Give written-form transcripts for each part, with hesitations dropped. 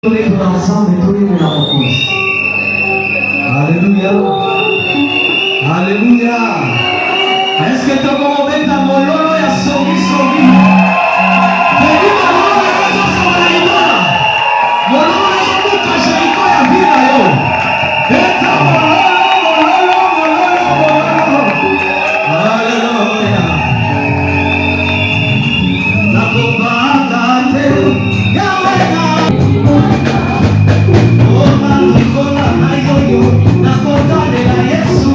Tunaimba ensemble tuimbe na Mwokozi. Haleluya. Haleluya. Est-ce que tu peux mettre mololo ya sobi sobi? Tedi mololo ya kazo sobalima. Mololo ya sobi kashaiko ya vila yo. Eta mololo. Haleluya. Nakubata te yawe na Yesu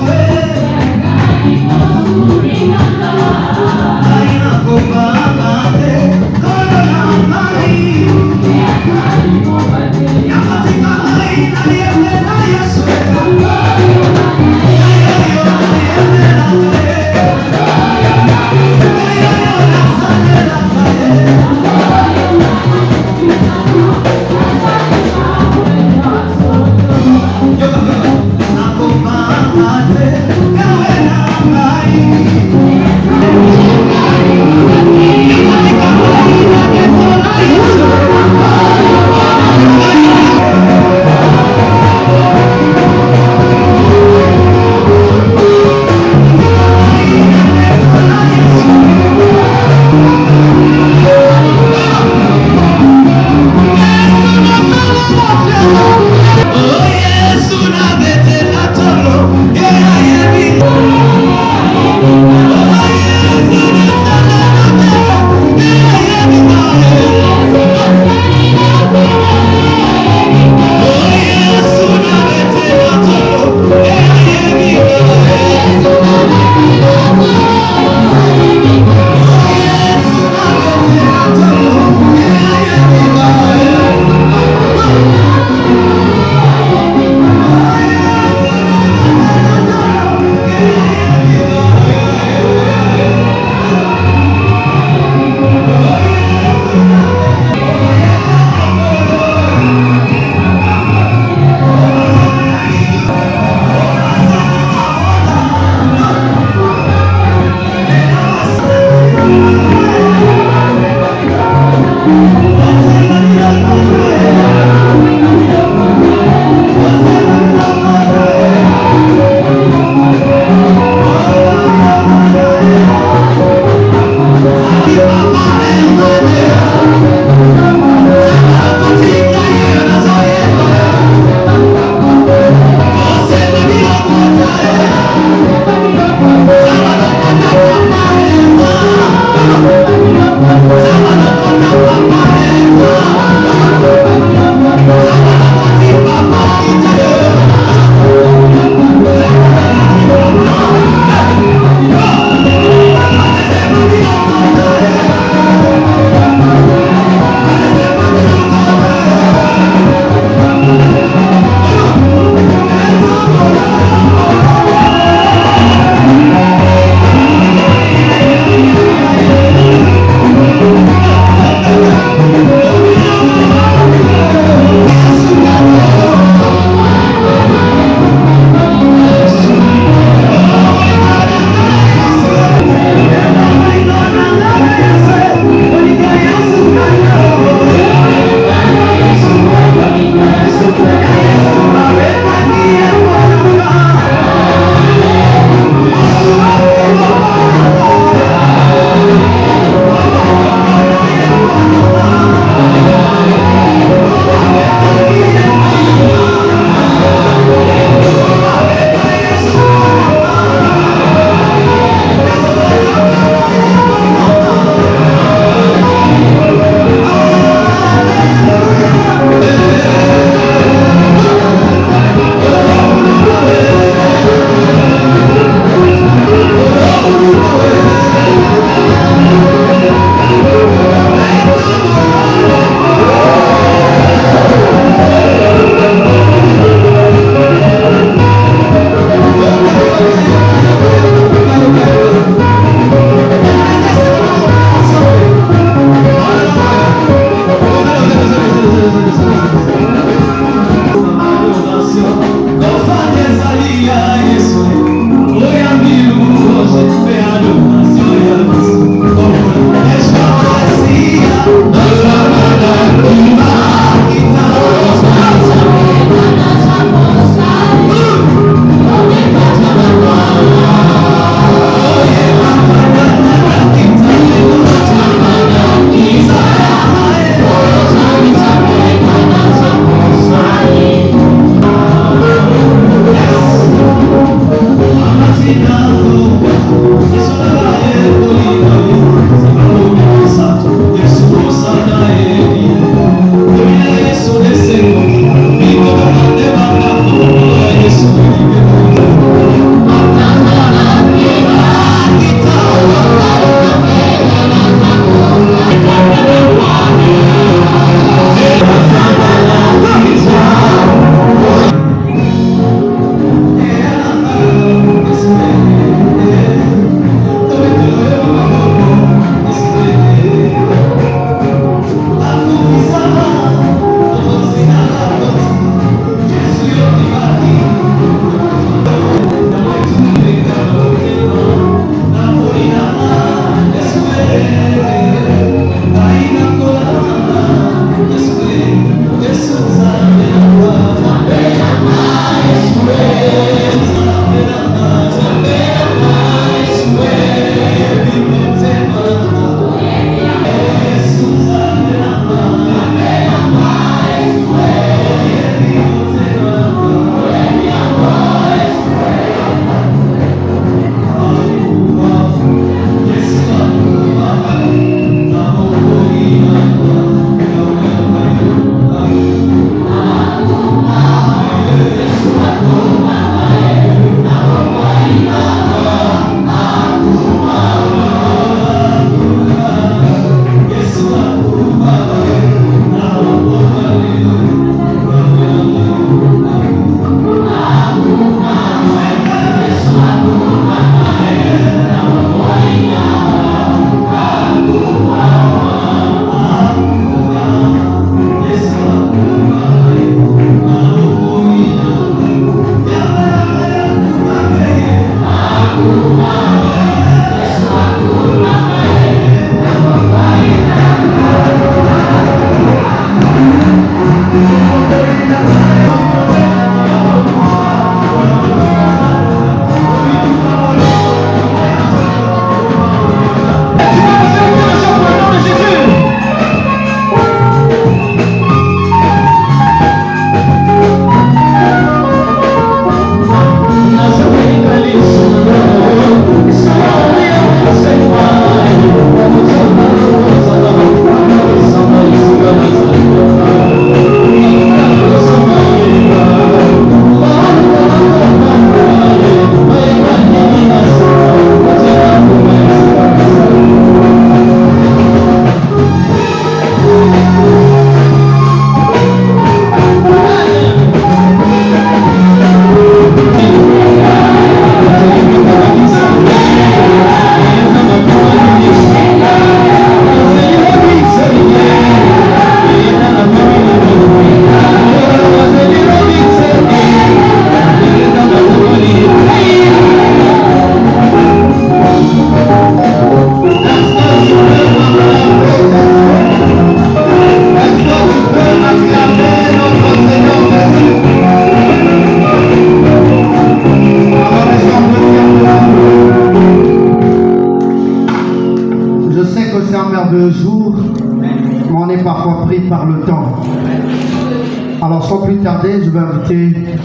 Alors sans plus tarder, je vais inviter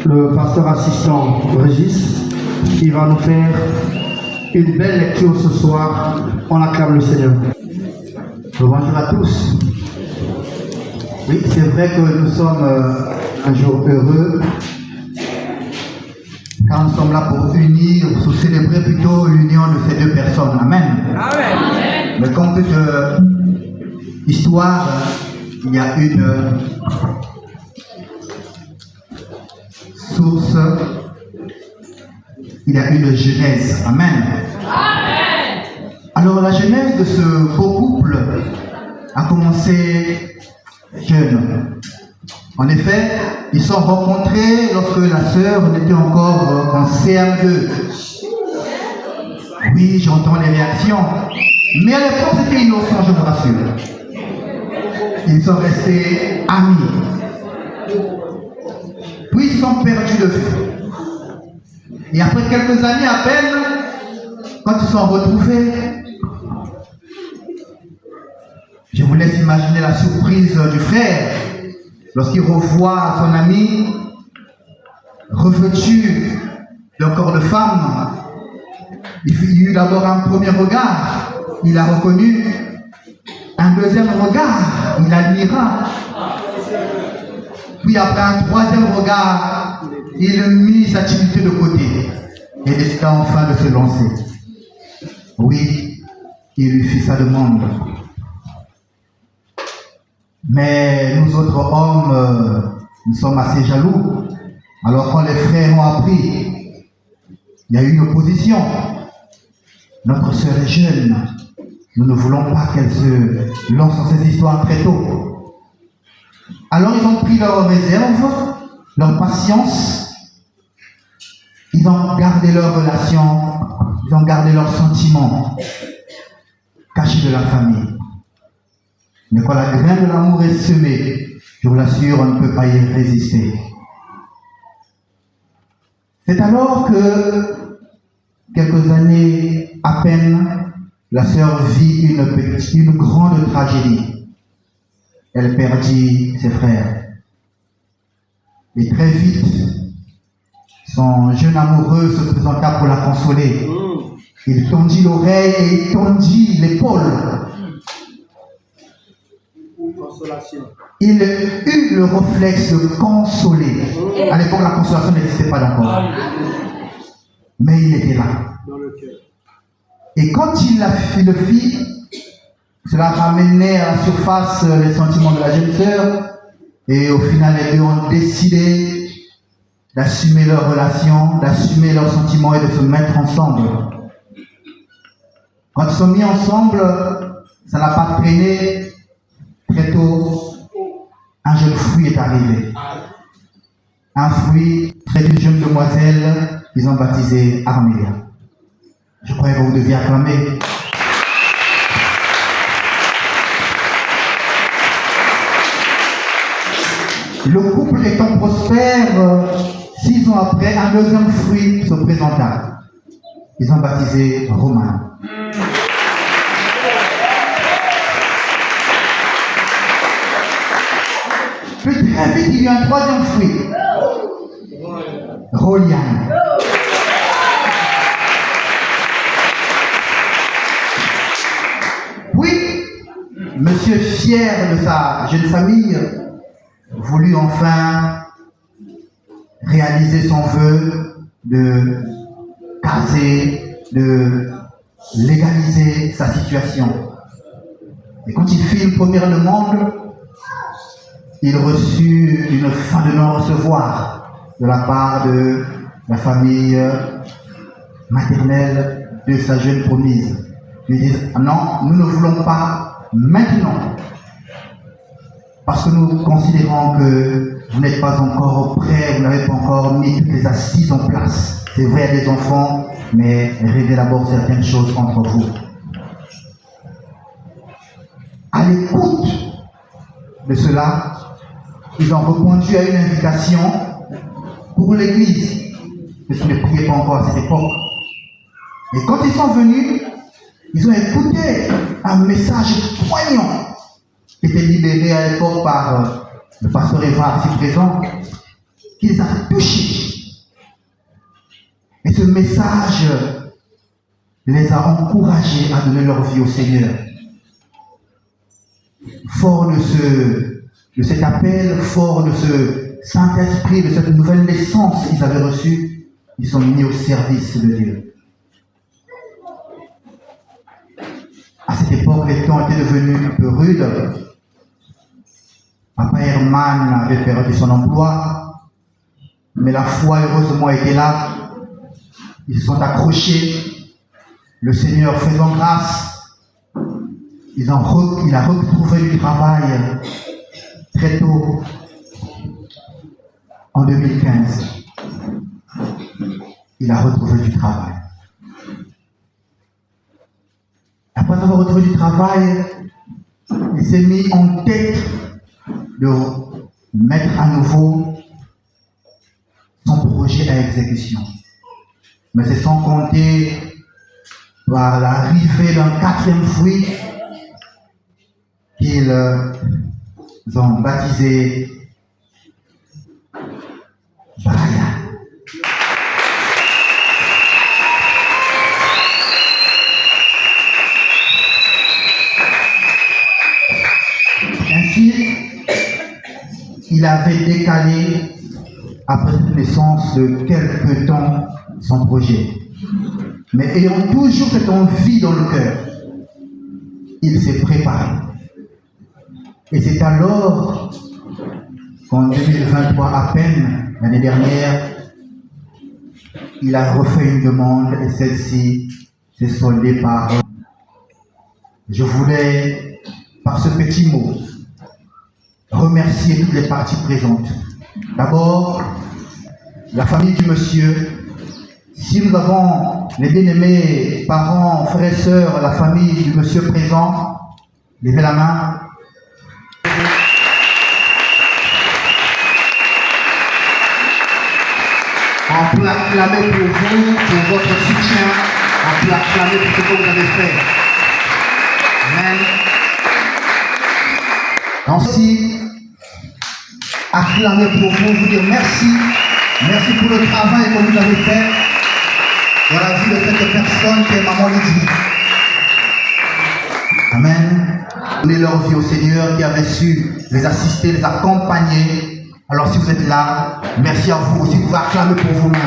le pasteur assistant Régis qui va nous faire une belle lecture ce soir. On acclame le Seigneur. Bonjour à tous. Oui, c'est vrai que nous sommes un jour heureux car nous sommes là pour unir, pour célébrer plutôt l'union de ces deux personnes. Amen. Amen. Mais comme toute histoire, il y a une source, il y a une genèse. Amen. Amen. Alors la genèse de ce beau couple a commencé jeune. En effet, ils sont rencontrés lorsque la sœur n'était encore en CM2. Oui, j'entends les réactions. Mais à l'époque, c'était innocent, je vous rassure. Ils sont restés amis. Puis ils se sont perdus de vue. Et après quelques années à peine, quand ils se sont retrouvés, je vous laisse imaginer la surprise du frère lorsqu'il revoit son ami revêtu d'un corps de femme. Il y a eu d'abord un premier regard, il a reconnu. Un deuxième regard, il admira. Puis après un troisième regard, il mit sa timidité de côté et décida enfin de se lancer. Oui, il lui fit sa demande. Mais nous autres hommes, nous sommes assez jaloux. Alors quand les frères ont appris, il y a eu une opposition. Notre sœur est jeune. Nous ne voulons pas qu'elle se lance dans ces histoires très tôt. Alors ils ont pris leur réserve, leur patience. Ils ont gardé leur relation, ils ont gardé leurs sentiments cachés de la famille. Mais quand la graine de l'amour est semée, je vous l'assure, on ne peut pas y résister. C'est alors que, quelques années à peine, la sœur vit une grande tragédie. Elle perdit ses frères. Et très vite, son jeune amoureux se présenta pour la consoler. Il tendit l'oreille et il tendit l'épaule. Il eut le réflexe de consoler. À l'époque, la consolation n'existait pas encore. Mais il était là. Et quand il le fit, cela ramenait à la surface les sentiments de la jeune sœur. Et au final, les deux ont décidé d'assumer leur relation, d'assumer leurs sentiments et de se mettre ensemble. Quand ils sont mis ensemble, ça n'a pas traîné. Très tôt, un jeune fruit est arrivé. Un fruit près d'une jeune demoiselle qu'ils ont baptisé Armélia. Je crois que vous deviez acclamer. Le couple étant prospère, 6 ans après, un deuxième fruit se présenta. Ils ont baptisé Romain. Puis très vite, il y a eu un troisième fruit. Roliane. Puis, monsieur fier de sa jeune famille, voulut enfin réaliser son vœu de caser, de légaliser sa situation. Et quand il fit une première demande, il reçut une fin de non-recevoir de la part de la famille maternelle de sa jeune promise. Ils disent, non, nous ne voulons pas maintenant, parce que nous considérons que vous n'êtes pas encore prêts, vous n'avez pas encore mis toutes les assises en place. C'est vrai, il y a des enfants, mais réglez d'abord certaines choses entre vous. À l'écoute de cela, ils ont répondu à une invitation pour l'église, parce qu'ils ne priaient pas encore à cette époque. Et quand ils sont venus, ils ont écouté un message poignant qui était libéré à l'époque par le pasteur Eva ici présent, qui les a touchés. Et ce message les a encouragés à donner leur vie au Seigneur. Fort de cet appel, fort de ce Saint-Esprit, de cette nouvelle naissance qu'ils avaient reçue, ils sont mis au service de Dieu. À cette époque, les temps étaient devenus un peu rudes. Papa Herman avait perdu son emploi, mais la foi, heureusement, était là. Ils se sont accrochés. Le Seigneur faisant grâce, il a retrouvé du travail très tôt, en 2015. Il a retrouvé du travail. Après avoir retrouvé du travail, il s'est mis en tête de mettre à nouveau son projet à exécution. Mais c'est sans compter par l'arrivée d'un 4e fruit qu'ils ont baptisé Brian. Ainsi, il avait décalé après cette naissance de quelque temps son projet. Mais ayant toujours cette envie dans le cœur, il s'est préparé. Et c'est alors qu'en 2023 à peine, l'année dernière, il a refait une demande et celle-ci s'est soldée par... Je voulais, par ce petit mot, remercier toutes les parties présentes. D'abord, la famille du monsieur. Si nous avons les bien-aimés, parents, frères et sœurs, la famille du monsieur présent, levez la main. On peut acclamer pour vous, pour votre soutien. On peut acclamer pour ce que vous avez fait. Amen. Ensuite, acclamer pour vous dire merci. Merci pour le travail que vous avez fait dans la vie de cette personne qui est maman Lydie. Amen. Donner leur vie au Seigneur qui avait su les assister, les accompagner. Alors si vous êtes là, merci à vous aussi, vous pouvez acclamer pour vous-même.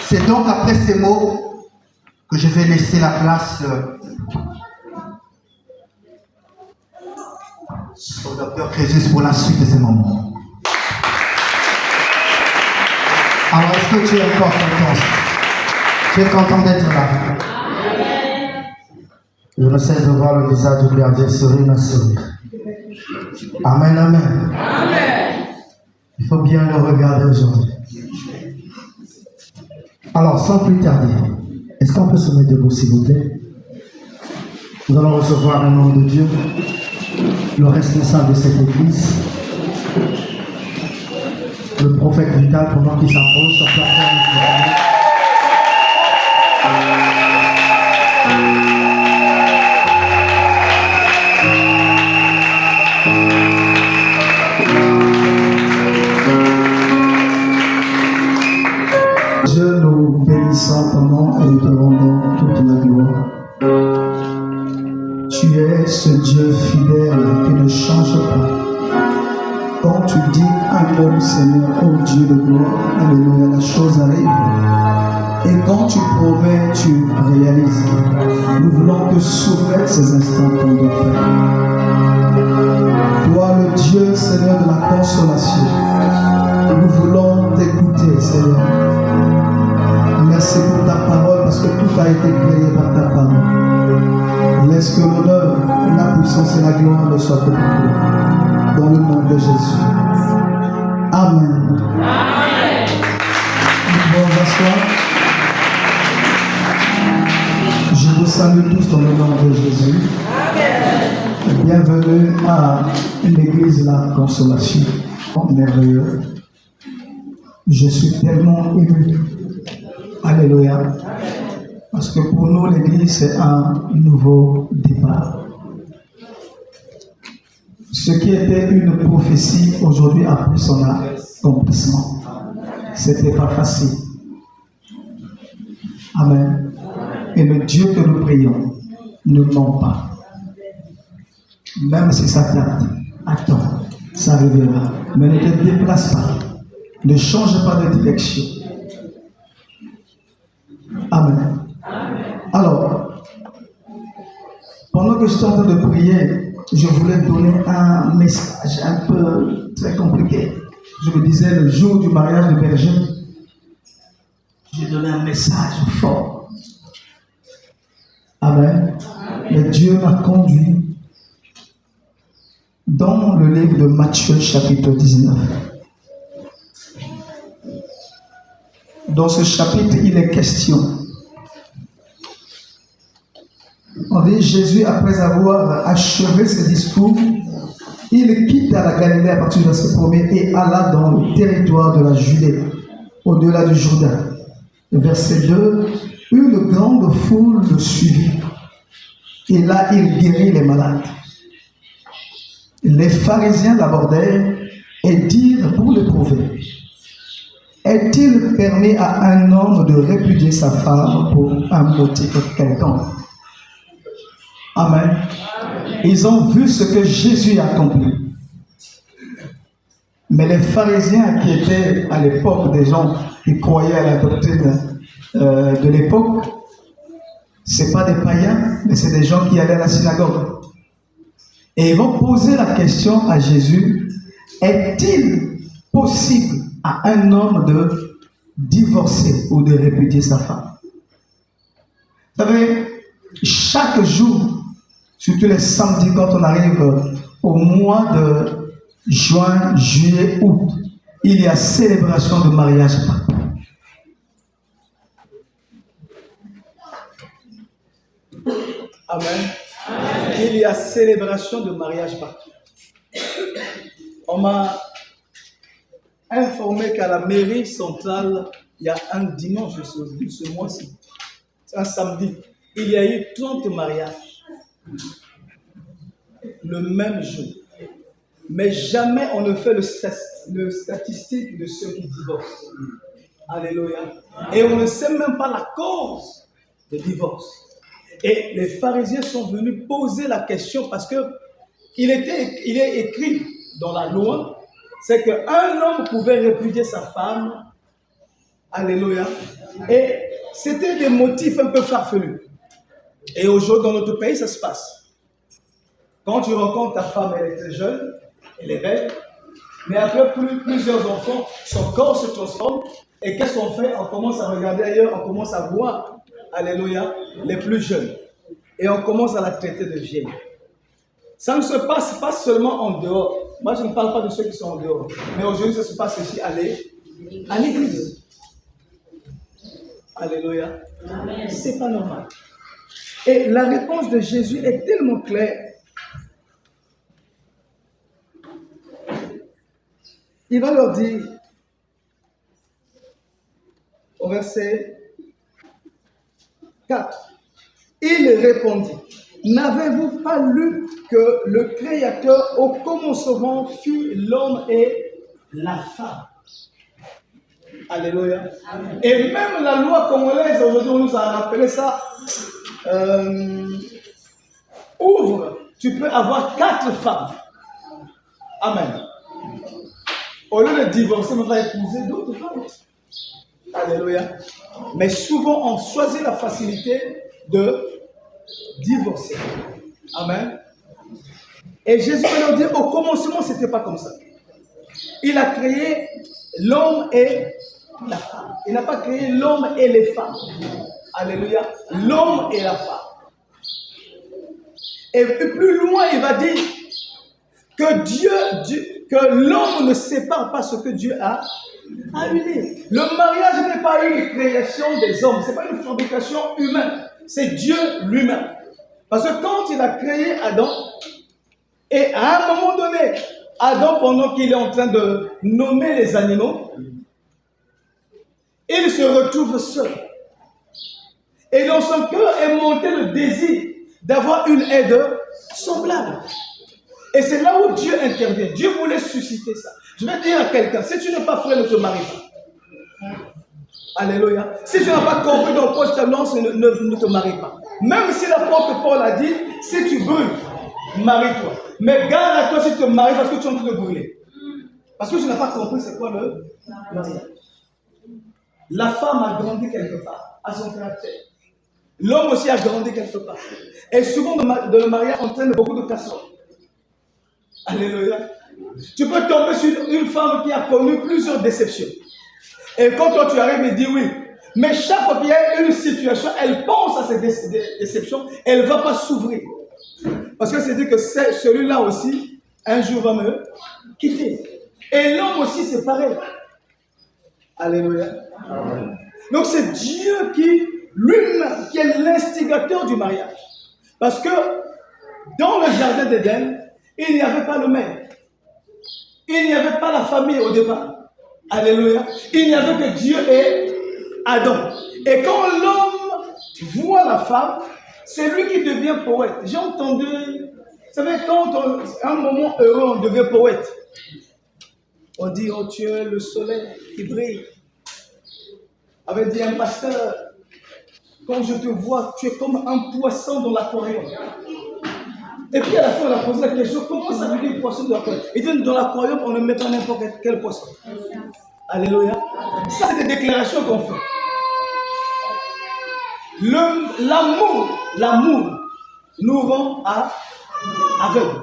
C'est donc après ces mots que je vais laisser la place au docteur Crésus pour la suite de ces moments. Alors, est-ce que tu es encore content? Tu es content d'être là? Je ne cesse de voir le visage du gardien sourire, ma sourire. Amen, amen. Amen. Il faut bien le regarder aujourd'hui. Alors, sans plus tarder, est-ce qu'on peut se mettre debout, s'il vous plaît? Nous allons recevoir un homme de Dieu, le responsable de cette église, le prophète Vital, pendant qu'il s'approche, sur plateau. Dieu, nous bénissons ton nom et nous te rendons toute la gloire. Tu es ce Dieu fidèle qui ne change pas. Quand tu dis un mot, Seigneur, ô Dieu de gloire, alléluia, la chose arrive. Et quand tu promets, tu réalises. Nous voulons te soumettre ces instants pour nos pères. Toi, le Dieu, Seigneur, de la consolation, nous voulons t'écouter, Seigneur. Merci pour ta parole, parce que tout a été créé par ta parole. Laisse que l'honneur, la puissance et la gloire ne soient que pour toi. Dans le nom de Jésus. Amen. Amen. Nous pouvons s'asseoir. Je vous salue tous dans le nom de Jésus. Amen. Bienvenue à l'église La Consolation. Merveilleux. Je suis tellement ému. Alléluia. Parce que pour nous, l'Église, c'est un nouveau départ. Ce qui était une prophétie, aujourd'hui a pris son accomplissement. Ce n'était pas facile. Amen. Et le Dieu que nous prions ne ment pas. Même si ça tarde, attends, ça arrivera. Mais ne te déplace pas. Ne change pas de direction. Amen. Alors, pendant que je suis en train de prier, je voulais donner un message un peu très compliqué. Je me disais, le jour du mariage de Berger, j'ai donné un message fort. Amen. Mais Dieu m'a conduit dans le livre de Matthieu, chapitre 19. Dans ce chapitre, il est question. On dit Jésus, après avoir achevé ce discours, il quitta la Galilée à partir du verset 1er et alla dans le territoire de la Judée, au-delà du Jourdain. Verset 2, une grande foule le suivit. Et là, il guérit les malades. Les pharisiens l'abordèrent et dirent pour le prouver, est-il permis à un homme de répudier sa femme pour un motif quelconque? Amen. Ils ont vu ce que Jésus a accompli. Mais les pharisiens qui étaient à l'époque des gens qui croyaient à la doctrine de l'époque, ce n'est pas des païens, mais c'est des gens qui allaient à la synagogue. Et ils vont poser la question à Jésus, est-il possible à un homme de divorcer ou de répudier sa femme? Vous savez, chaque jour, surtout les samedis, quand on arrive au mois de juin, juillet, août, il y a célébration de mariage partout. Amen. Il y a célébration de mariage partout. On m'a informé qu'à la mairie centrale, il y a un dimanche de ce mois-ci, c'est un samedi, il y a eu 30 mariages le même jour. Mais jamais on ne fait le statistique de ceux qui divorcent. Alléluia. Et on ne sait même pas la cause de divorce. Et les pharisiens sont venus poser la question parce que il est écrit dans la loi, c'est qu'un homme pouvait répudier sa femme. Alléluia. Et c'était des motifs un peu farfelus. Et aujourd'hui, dans notre pays, ça se passe. Quand tu rencontres ta femme, elle est très jeune, elle est belle, mais après plusieurs enfants, son corps se transforme. Et qu'est-ce qu'on fait? On commence à regarder ailleurs, on commence à voir, alléluia, les plus jeunes. Et on commence à la traiter de vieille. Ça ne se passe pas seulement en dehors. Moi, je ne parle pas de ceux qui sont en dehors. Mais aujourd'hui, ça se passe aussi à l'église. Alléluia. C'est pas normal. Et la réponse de Jésus est tellement claire. Il va leur dire, au verset 4, il répondit, n'avez-vous pas lu que le Créateur au commencement fut l'homme et la femme? Alléluia. Amen. Et même la loi congolaise, aujourd'hui, on nous a rappelé ça. Ouvre, tu peux avoir 4 femmes. Amen. Au lieu de divorcer, on va épouser d'autres femmes. Alléluia. Mais souvent, on choisit la facilité de divorcer. Amen. Et Jésus va leur dire, au commencement, ce n'était pas comme ça. Il a créé l'homme et la femme. Il n'a pas créé l'homme et les femmes. Alléluia. L'homme et la femme. Et plus loin, il va dire que l'homme ne sépare pas ce que Dieu a uni. Le mariage n'est pas une création des hommes, ce n'est pas une fabrication humaine, c'est Dieu lui-même. Parce que quand il a créé Adam, et à un moment donné, Adam, pendant qu'il est en train de nommer les animaux, il se retrouve seul. Et dans son cœur est monté le désir d'avoir une aide semblable. Et c'est là où Dieu intervient. Dieu voulait susciter ça. Je vais dire à quelqu'un, si tu n'es pas prêt, ne te marie pas. Alléluia. Si tu n'as pas compris dans quoi je t'annonce, ne te marie pas. Même si l'apôtre Paul a dit, si tu brûles, marie-toi. Mais garde à toi si tu te maries parce que tu es en train de brûler. Parce que tu n'as pas compris c'est quoi le mariage. La femme a grandi quelque part, à son caractère. L'homme aussi a grandi quelque part. Et souvent, dans le mariage, on traîne beaucoup de casseroles. Alléluia. Tu peux tomber sur une femme qui a connu plusieurs déceptions. Et quand toi tu arrives et dis oui, mais chaque fois qu'il y a une situation, elle pense à cette déception, elle ne va pas s'ouvrir. Parce que c'est dit que celui-là aussi, un jour va me quitter. Et l'homme aussi, c'est pareil. Alléluia. Donc c'est Dieu qui, lui-même, qui est l'instigateur du mariage. Parce que dans le jardin d'Éden, il n'y avait pas le maire. Il n'y avait pas la famille au départ. Alléluia. Il n'y avait que Dieu et Adam. Et quand l'homme voit la femme, c'est lui qui devient poète. J'ai entendu, vous savez, quand à un moment heureux, on devient poète. On dit, oh tu es le soleil qui brille. Avait dit un pasteur, quand je te vois, tu es comme un poisson dans l'aquarium. Et puis à la fin, on a posé la question, comment ça veut dire poisson dans l'aquarium? Il dit, dans l'aquarium, on ne met pas n'importe quel poisson. Alléluia. Ça, c'est des déclarations qu'on fait. L'amour nous rend aveugles.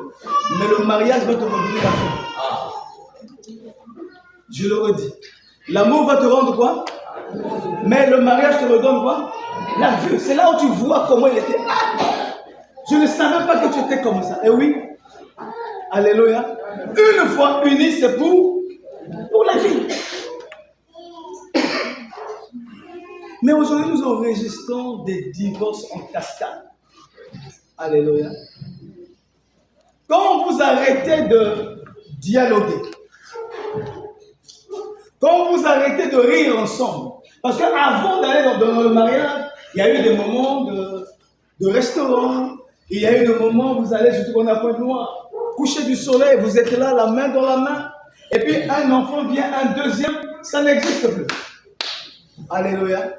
Mais le mariage va te redonner la foi. Je le redis. L'amour va te rendre quoi? Mais le mariage te redonne quoi? La vue. C'est là où tu vois comment il était. Je ne savais pas que tu étais comme ça. Et oui. Alléluia. Une fois unis, c'est pour la vie. Mais aujourd'hui, nous enregistrons des divorces en cascade. Alléluia. Quand vous arrêtez de dialoguer, quand vous arrêtez de rire ensemble, parce qu'avant d'aller dans le mariage, il y a eu des moments de restaurant, il y a eu des moments où vous allez, surtout qu'on a point noir, coucher du soleil, vous êtes là, la main dans la main, et puis un enfant vient, un deuxième, ça n'existe plus. Alléluia.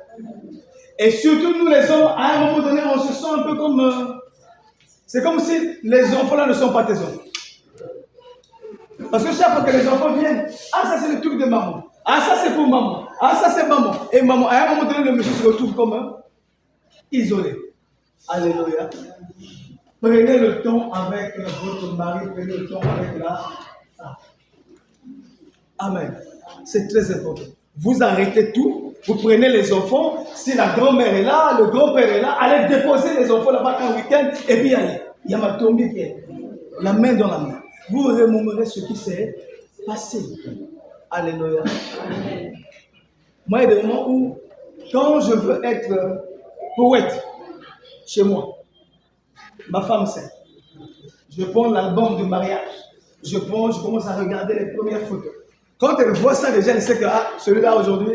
Et surtout nous les hommes, à un moment donné, on se sent un peu comme... c'est comme si les enfants là ne sont pas tes enfants. Parce que chaque fois que les enfants viennent, ah ça c'est le truc de maman. Ah ça c'est pour maman. Ah ça c'est maman. Et maman, à un moment donné, le monsieur se retrouve comme isolé. Alléluia. Prenez le temps avec votre mari, prenez le temps avec la femme. Amen. C'est très important. Vous arrêtez tout, vous prenez les enfants, si la grand-mère est là, le grand-père est là, allez déposer les enfants là-bas un week-end, et puis allez. Il y a ma tombée qui est la main dans la main. Vous remémorez ce qui s'est passé. Alléluia. Moi, il y a des moments où, quand je veux être poète chez moi, ma femme sait. Je prends l'album de mariage. Je commence à regarder les premières photos. Quand elle voit ça, déjà, elle sait que celui-là aujourd'hui,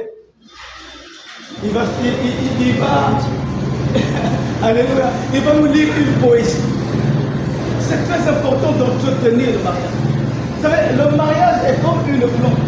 il va alléluia, il va nous lire une poésie. C'est très important d'entretenir le mariage. Vous savez, le mariage est comme une plante.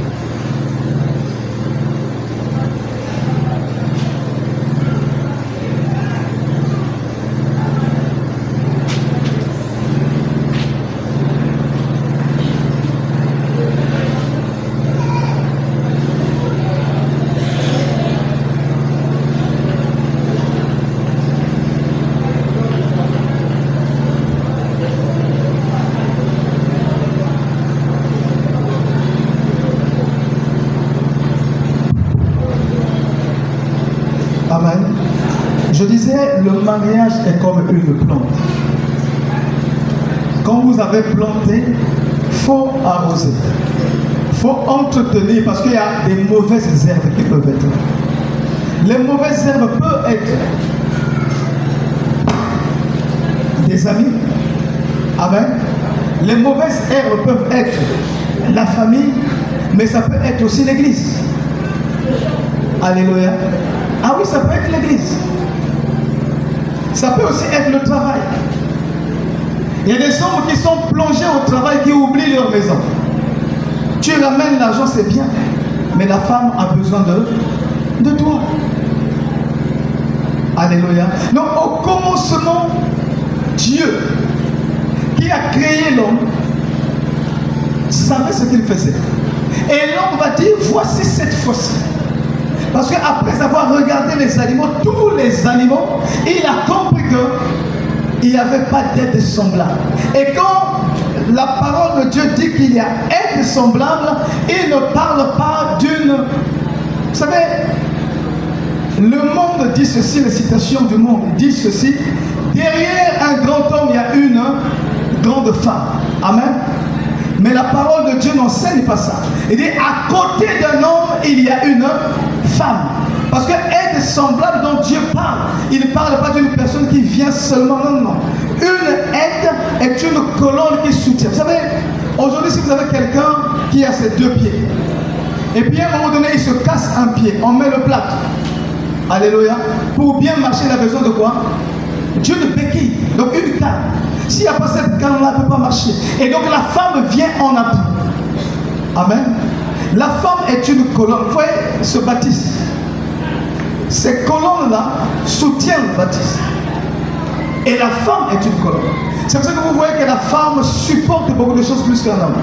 Je disais, le mariage est comme une plante. Quand vous avez planté, il faut arroser. Il faut entretenir parce qu'il y a des mauvaises herbes qui peuvent être là. Les mauvaises herbes peuvent être des amis. Amen. Les mauvaises herbes peuvent être la famille, mais ça peut être aussi l'église. Alléluia. Ah oui, ça peut être l'église. Ça peut aussi être le travail. Il y a des hommes qui sont plongés au travail, qui oublient leur maison. Tu ramènes l'argent, c'est bien, mais la femme a besoin de toi. Alléluia. Donc au commencement, Dieu, qui a créé l'homme, savait ce qu'il faisait. Et l'homme va dire, voici cette fois-ci. Parce qu'après avoir regardé les animaux, tous les animaux, il a compris qu'il n'y avait pas d'être semblable. Et quand la parole de Dieu dit qu'il y a être semblable, il ne parle pas d'une... Vous savez, le monde dit ceci, les citations du monde disent ceci. Derrière un grand homme, il y a une grande femme. Amen. Mais la parole de Dieu n'enseigne pas ça. Il dit, à côté d'un homme, il y a une femme. Parce que être semblable dont Dieu parle, il ne parle pas d'une personne qui vient seulement, non, non. Une aide est une colonne qui soutient. Vous savez, aujourd'hui, si vous avez quelqu'un qui a ses deux pieds, et puis à un moment donné, il se casse un pied, on met le plâtre. Alléluia. Pour bien marcher, il a besoin de quoi? Dieu de béquille, donc une canne. S'il n'y a pas cette canne-là, elle ne peut pas marcher. Et donc la femme vient en appui. Amen. La femme est une colonne. Vous voyez ce bâtisse. Ces colonnes-là soutiennent le bâtisse. Et la femme est une colonne. C'est pour ça que vous voyez que la femme supporte beaucoup de choses plus qu'un homme.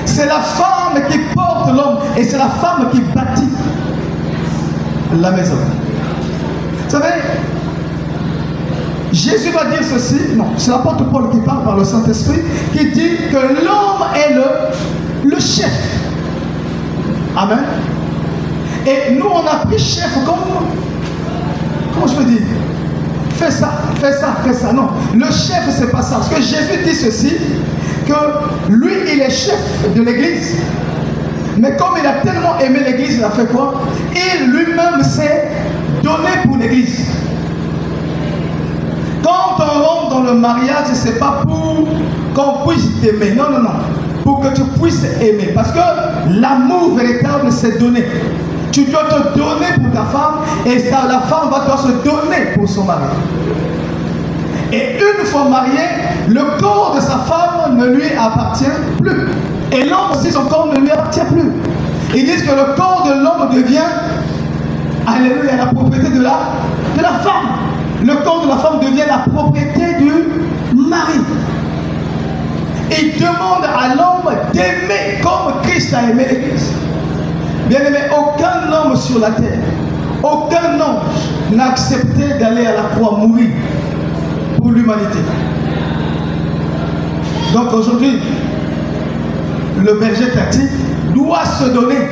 C'est la femme qui porte l'homme. Et c'est la femme qui bâtit la maison. Vous savez, Jésus va dire ceci, non, c'est l'apôtre Paul qui parle par le Saint-Esprit, qui dit que l'homme est le chef. Amen. Et nous, on a pris chef comme, comment je peux dire, fais ça, fais ça, fais ça. Non, le chef, c'est pas ça. Parce que Jésus dit ceci, que lui, il est chef de l'église. Mais comme il a tellement aimé l'église, il a fait quoi? Il lui-même s'est donné pour l'église. Quand on rentre dans le mariage, ce n'est pas pour qu'on puisse t'aimer. Non, non, non. Pour que tu puisses aimer. Parce que l'amour véritable, c'est donner. Tu dois te donner pour ta femme et la femme va devoir se donner pour son mari. Et une fois marié, le corps de sa femme ne lui appartient plus. Et l'homme aussi, son corps ne lui appartient plus. Ils disent que le corps de l'homme devient, alléluia, la propriété de la femme. Le corps de la femme devient la propriété du mari. Il demande à l'homme d'aimer comme Christ a aimé l'Église. Bien aimé, aucun homme sur la terre, aucun ange n'a accepté d'aller à la croix mourir pour l'humanité. Donc aujourd'hui, le berger tactique doit se donner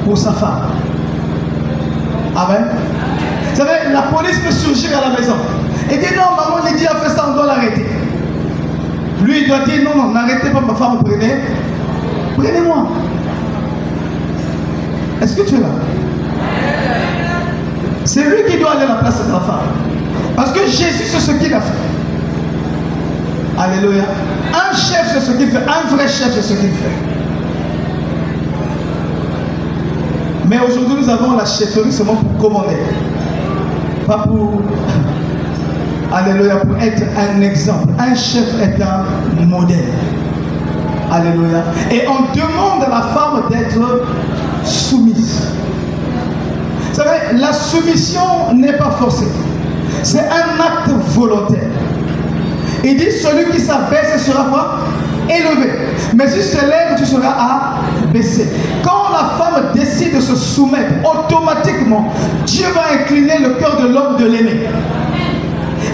pour sa femme. Amen. Vous savez, la police peut surgir à la maison et dire non, maman Lydia a fait ça, on doit l'arrêter. Lui, il doit dire non, non, n'arrêtez pas ma femme, prenez-moi. Est-ce que tu es là? C'est lui qui doit aller à la place de ta femme. Parce que Jésus, c'est ce qu'il a fait. Alléluia. Un chef, c'est ce qu'il fait. Un vrai chef, c'est ce qu'il fait. Mais aujourd'hui, nous avons la chefferie seulement pour commander. Pas pour... Alléluia, pour être un exemple. Un chef est un modèle. Alléluia. Et on demande à la femme d'être soumise. Vous savez, la soumission n'est pas forcée. C'est un acte volontaire. Il dit, celui qui s'abaisse sera quoi? Élevé. Mais si tu te lèves, tu seras abaissé. Quand la femme décide de se soumettre, automatiquement, Dieu va incliner le cœur de l'homme de l'aimer.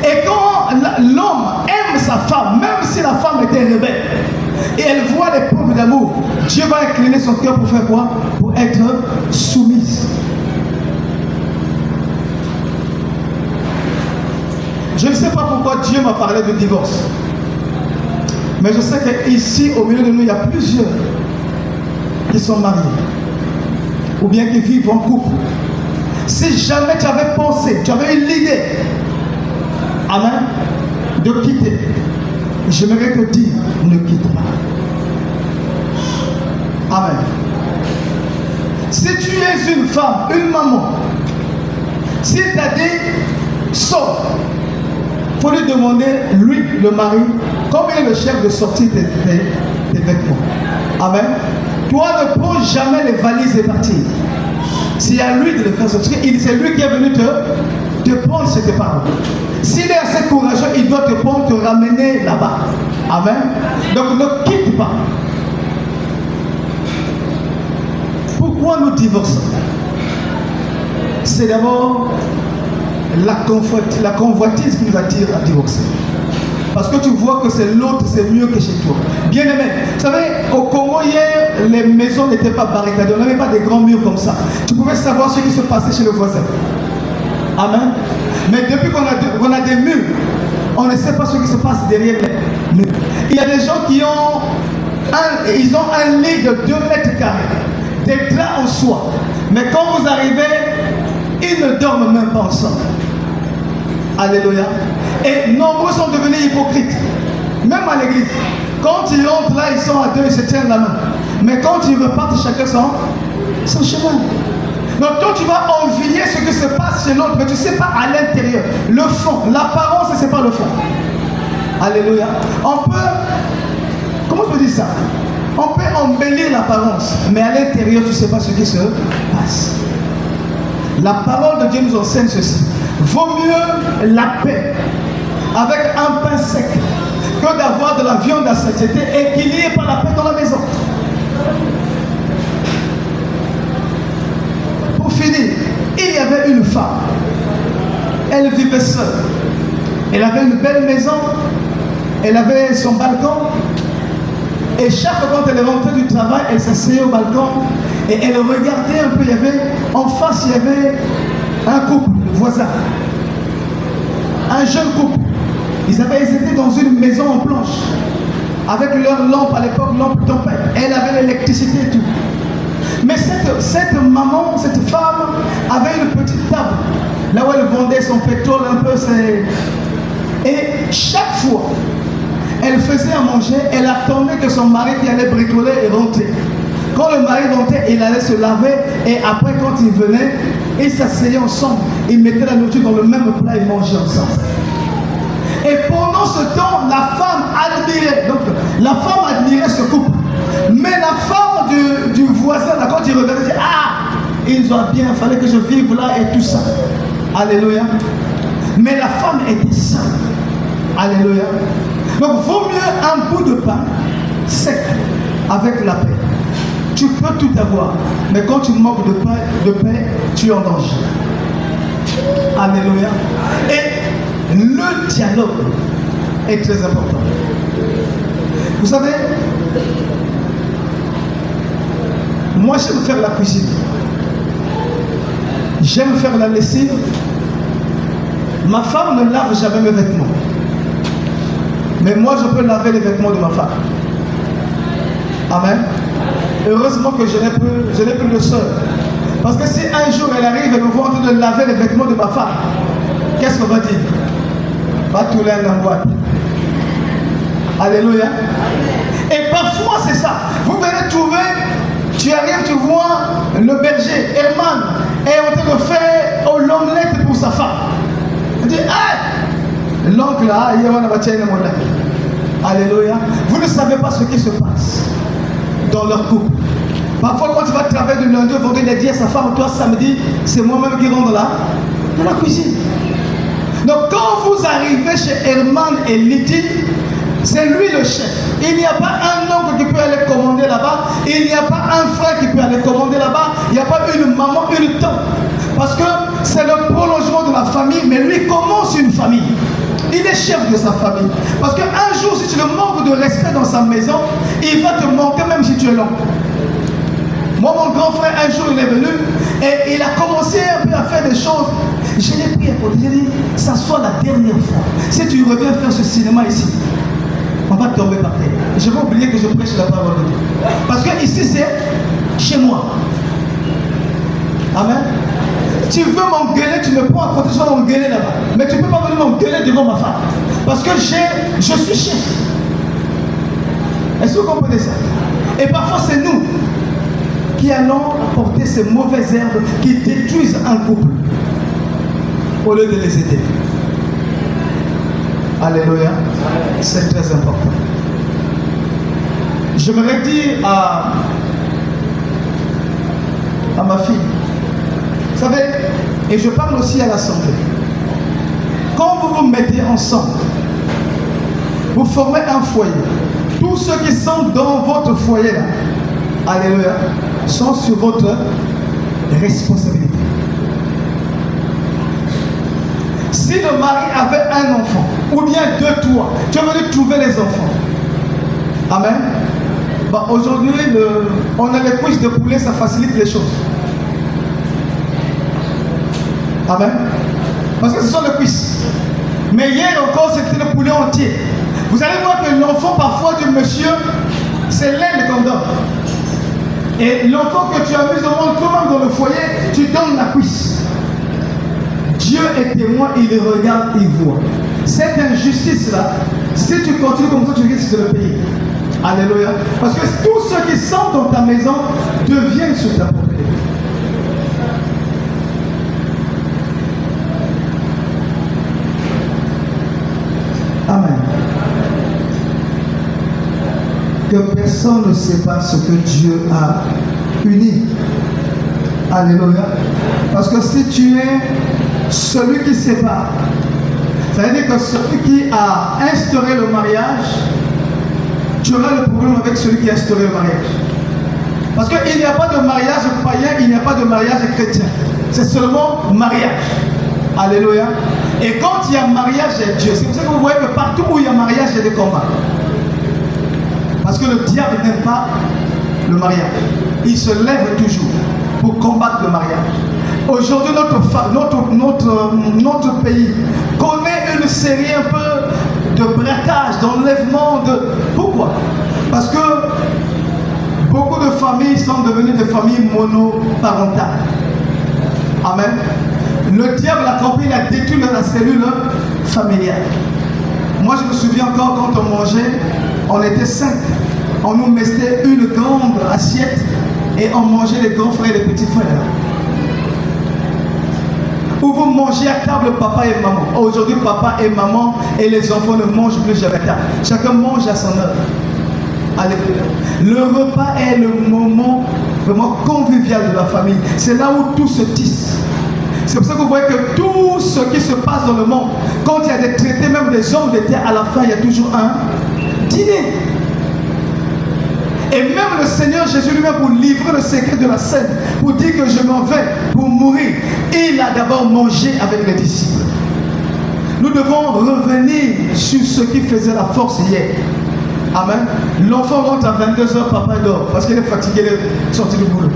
Et quand l'homme aime sa femme, même si la femme était rebelle, et elle voit les preuves d'amour, Dieu va incliner son cœur pour faire quoi? Pour être soumise. Je ne sais pas pourquoi Dieu m'a parlé de divorce. Mais je sais qu'ici, au milieu de nous, il y a plusieurs qui sont mariés. Ou bien qui vivent en couple. Si jamais tu avais pensé, tu avais eu l'idée, amen, de quitter, j'aimerais te dire, ne quitte pas. Amen. Si tu es une femme, une maman, si tu as dit, sors. Il faut lui demander, lui, le mari, combien est le chef de sortir tes vêtements. Amen. Toi, ne prends jamais les valises et partir. C'est à lui de le faire sortir. C'est lui qui est venu te prendre cette parole. S'il est assez courageux, il doit te prendre, te ramener là-bas. Amen. Donc ne quitte pas. Pourquoi nous divorçons? C'est d'abord la convoitise qui nous attire à divorcer. Parce que tu vois que c'est l'autre, c'est mieux que chez toi. Bien aimé, vous savez, au Congo hier, les maisons n'étaient pas barricadées, on n'avait pas des grands murs comme ça. Tu pouvais savoir ce qui se passait chez le voisin. Amen. Mais depuis qu'on a des murs, on ne sait pas ce qui se passe derrière les murs. Il y a des gens qui ont un lit de 2 mètres carrés, des draps en soie. Mais quand vous arrivez, ils ne dorment même pas ensemble. Alléluia. Et nombreux sont devenus hypocrites. Même à l'église. Quand ils rentrent là, ils sont à 2, ils se tiennent la main. Mais quand ils repartent, chacun son chemin. Donc toi, tu vas envier ce qui se passe chez l'autre, mais tu ne sais pas à l'intérieur. Le fond, l'apparence, ce n'est pas le fond. Alléluia. On peut, comment je peux dire ça? On peut embellir l'apparence, mais à l'intérieur, tu ne sais pas ce qui se passe. La parole de Dieu nous enseigne ceci. Vaut mieux la paix avec un pain sec que d'avoir de la viande à satiété et qu'il n'y ait pas la paix dans la maison. Pour finir, il y avait une femme. Elle vivait seule. Elle avait une belle maison. Elle avait son balcon. Et chaque fois qu'elle rentrait du travail, elle s'asseyait au balcon et elle regardait un peu. En face, il y avait un couple voisin, un jeune couple. Ils étaient dans une maison en planche, avec leur lampe à l'époque, lampe tempête. Elle avait l'électricité et tout. Mais cette maman, cette femme, avait une petite table, là où elle vendait son pétrole un peu. Et chaque fois, elle faisait à manger, elle attendait que son mari qui allait bricoler et rentrer. Quand le mari rentrait, il allait se laver et après quand il venait, ils s'asseyaient ensemble. Ils mettaient la nourriture dans le même plat et mangeaient ensemble. Et pendant ce temps, la femme admirait. Donc la femme admirait ce couple. Mais la femme du voisin, là, quand il regardait, il disait, ah, ils ont bien, il fallait que je vive là et tout ça. Alléluia. Mais la femme était seule. Alléluia. Donc vaut mieux un bout de pain sec avec la paix. Tu peux tout avoir, mais quand tu manques de paix, tu es en danger. Alléluia. Et le dialogue est très important. Vous savez, moi j'aime faire la cuisine. J'aime faire la lessive. Ma femme ne lave jamais mes vêtements. Mais moi je peux laver les vêtements de ma femme. Amen. Heureusement que je n'ai plus de soeur. Parce que si un jour elle arrive et me voit en train de laver les vêtements de ma femme, qu'est-ce qu'on va dire? Va tout l'air dans la boîte. Alléluia. Et parfois c'est ça. Vous venez trouver, tu arrives, tu vois le berger, Herman, est en train de faire l'omelette pour sa femme. Il dit, hey! L'oncle là, il y a un bâtiment de mon lac. Alléluia. Vous ne savez pas ce qui se passe dans leur couple. Parfois, quand tu vas travailler du lundi au vendredi, il a dit à sa femme, toi samedi, c'est moi-même qui rentre là, dans la cuisine. Donc, quand vous arrivez chez Herman et Lydie, c'est lui le chef. Il n'y a pas un oncle qui peut aller commander là-bas. Il n'y a pas un frère qui peut aller commander là-bas. Il n'y a pas une maman, une tante. Parce que c'est le prolongement de la famille, mais lui commence une famille. Il est chef de sa famille. Parce qu'un jour, si tu le manques de respect dans sa maison, il va te manquer même si tu es l'homme. Moi, mon grand frère, un jour, il est venu et il a commencé un peu à faire des choses. Je l'ai pris à côté. J'ai dit, ça soit la dernière fois. Si tu reviens faire ce cinéma ici, on va tomber par terre. Je vais oublier que je prêche la parole de Dieu. Parce que ici, c'est chez moi. Amen. Tu veux m'engueuler, tu me prends à côté, tu vas m'engueuler là-bas. Mais tu ne peux pas venir m'engueuler devant ma femme. Parce que je suis chef. Est-ce que vous comprenez ça? Et parfois, c'est nous qui allons apporter ces mauvaises herbes qui détruisent un couple. au lieu de les aider. Alléluia. C'est très important. J'aimerais dire à ma fille, vous savez, et je parle aussi à l'assemblée, quand vous vous mettez ensemble, vous formez un foyer. Tous ceux qui sont dans votre foyer là, alléluia, sont sur votre responsabilité. Si le mari avait un enfant, ou bien deux, toi, tu es venu trouver les enfants. Amen. Bah, aujourd'hui, on a les cuisses de poulet, ça facilite les choses. Amen. Parce que ce sont les cuisses. Mais hier encore, c'était le poulet entier. Vous allez voir que l'enfant parfois du monsieur, c'est l'aile qu'on donne. Et l'enfant que tu as mis au monde, toi-même dans le foyer, tu donnes la cuisse. Dieu est témoin, il les regarde, il voit. Cette injustice-là, si tu continues comme ça, tu risques de le payer. Alléluia. Parce que tous ceux qui sont dans ta maison deviennent sur ta propriété. Amen. Que personne ne sépare ce que Dieu a uni. Alléluia. Parce que si tu es celui qui sépare, ça veut dire que celui qui a instauré le mariage, tu auras le problème avec celui qui a instauré le mariage. Parce qu'il n'y a pas de mariage païen, il n'y a pas de mariage chrétien. C'est seulement mariage. Alléluia. Et quand il y a mariage, il y a Dieu. C'est pour ça que vous voyez que partout où il y a mariage, il y a des combats. Parce que le diable n'aime pas le mariage. Il se lève toujours pour combattre le mariage. Aujourd'hui, notre pays connaît une série un peu de braquage, d'enlèvement. Pourquoi? Parce que beaucoup de familles sont devenues des familles monoparentales. Amen. Le diable a compris, il a détruit la cellule familiale. Moi, je me souviens encore quand on mangeait, on était 5. On nous mettait une grande assiette et on mangeait les grands frères et les petits frères. Où vous mangez à table papa et maman. Aujourd'hui, papa et maman et les enfants ne mangent plus jamais à table. Chacun mange à son heure. Alléluia. Le repas est le moment vraiment convivial de la famille. C'est là où tout se tisse. C'est pour ça que vous voyez que tout ce qui se passe dans le monde, quand il y a des traités, même des hommes de terre, à la fin, il y a toujours un dîner. Et même le Seigneur Jésus lui-même, pour livrer le secret de la scène, pour dire que je m'en vais pour mourir, il a d'abord mangé avec les disciples. Nous devons revenir sur ce qui faisait la force hier. Amen. L'enfant rentre à 22h, papa dort, parce qu'il est fatigué, il est sorti du boulot.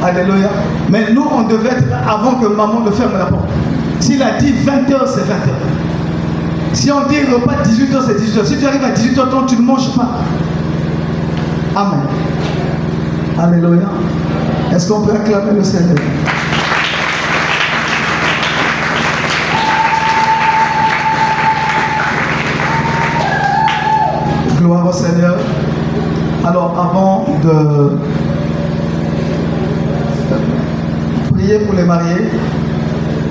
Alléluia. Mais nous, on devait être là avant que maman ne ferme la porte. S'il a dit 20h, c'est 20h. Si on dit repas 18h, c'est 18h. Si tu arrives à 18h30, tu ne manges pas. Amen. Alléluia. Est-ce qu'on peut acclamer le Seigneur? Gloire au Seigneur. Alors, avant de prier pour les mariés,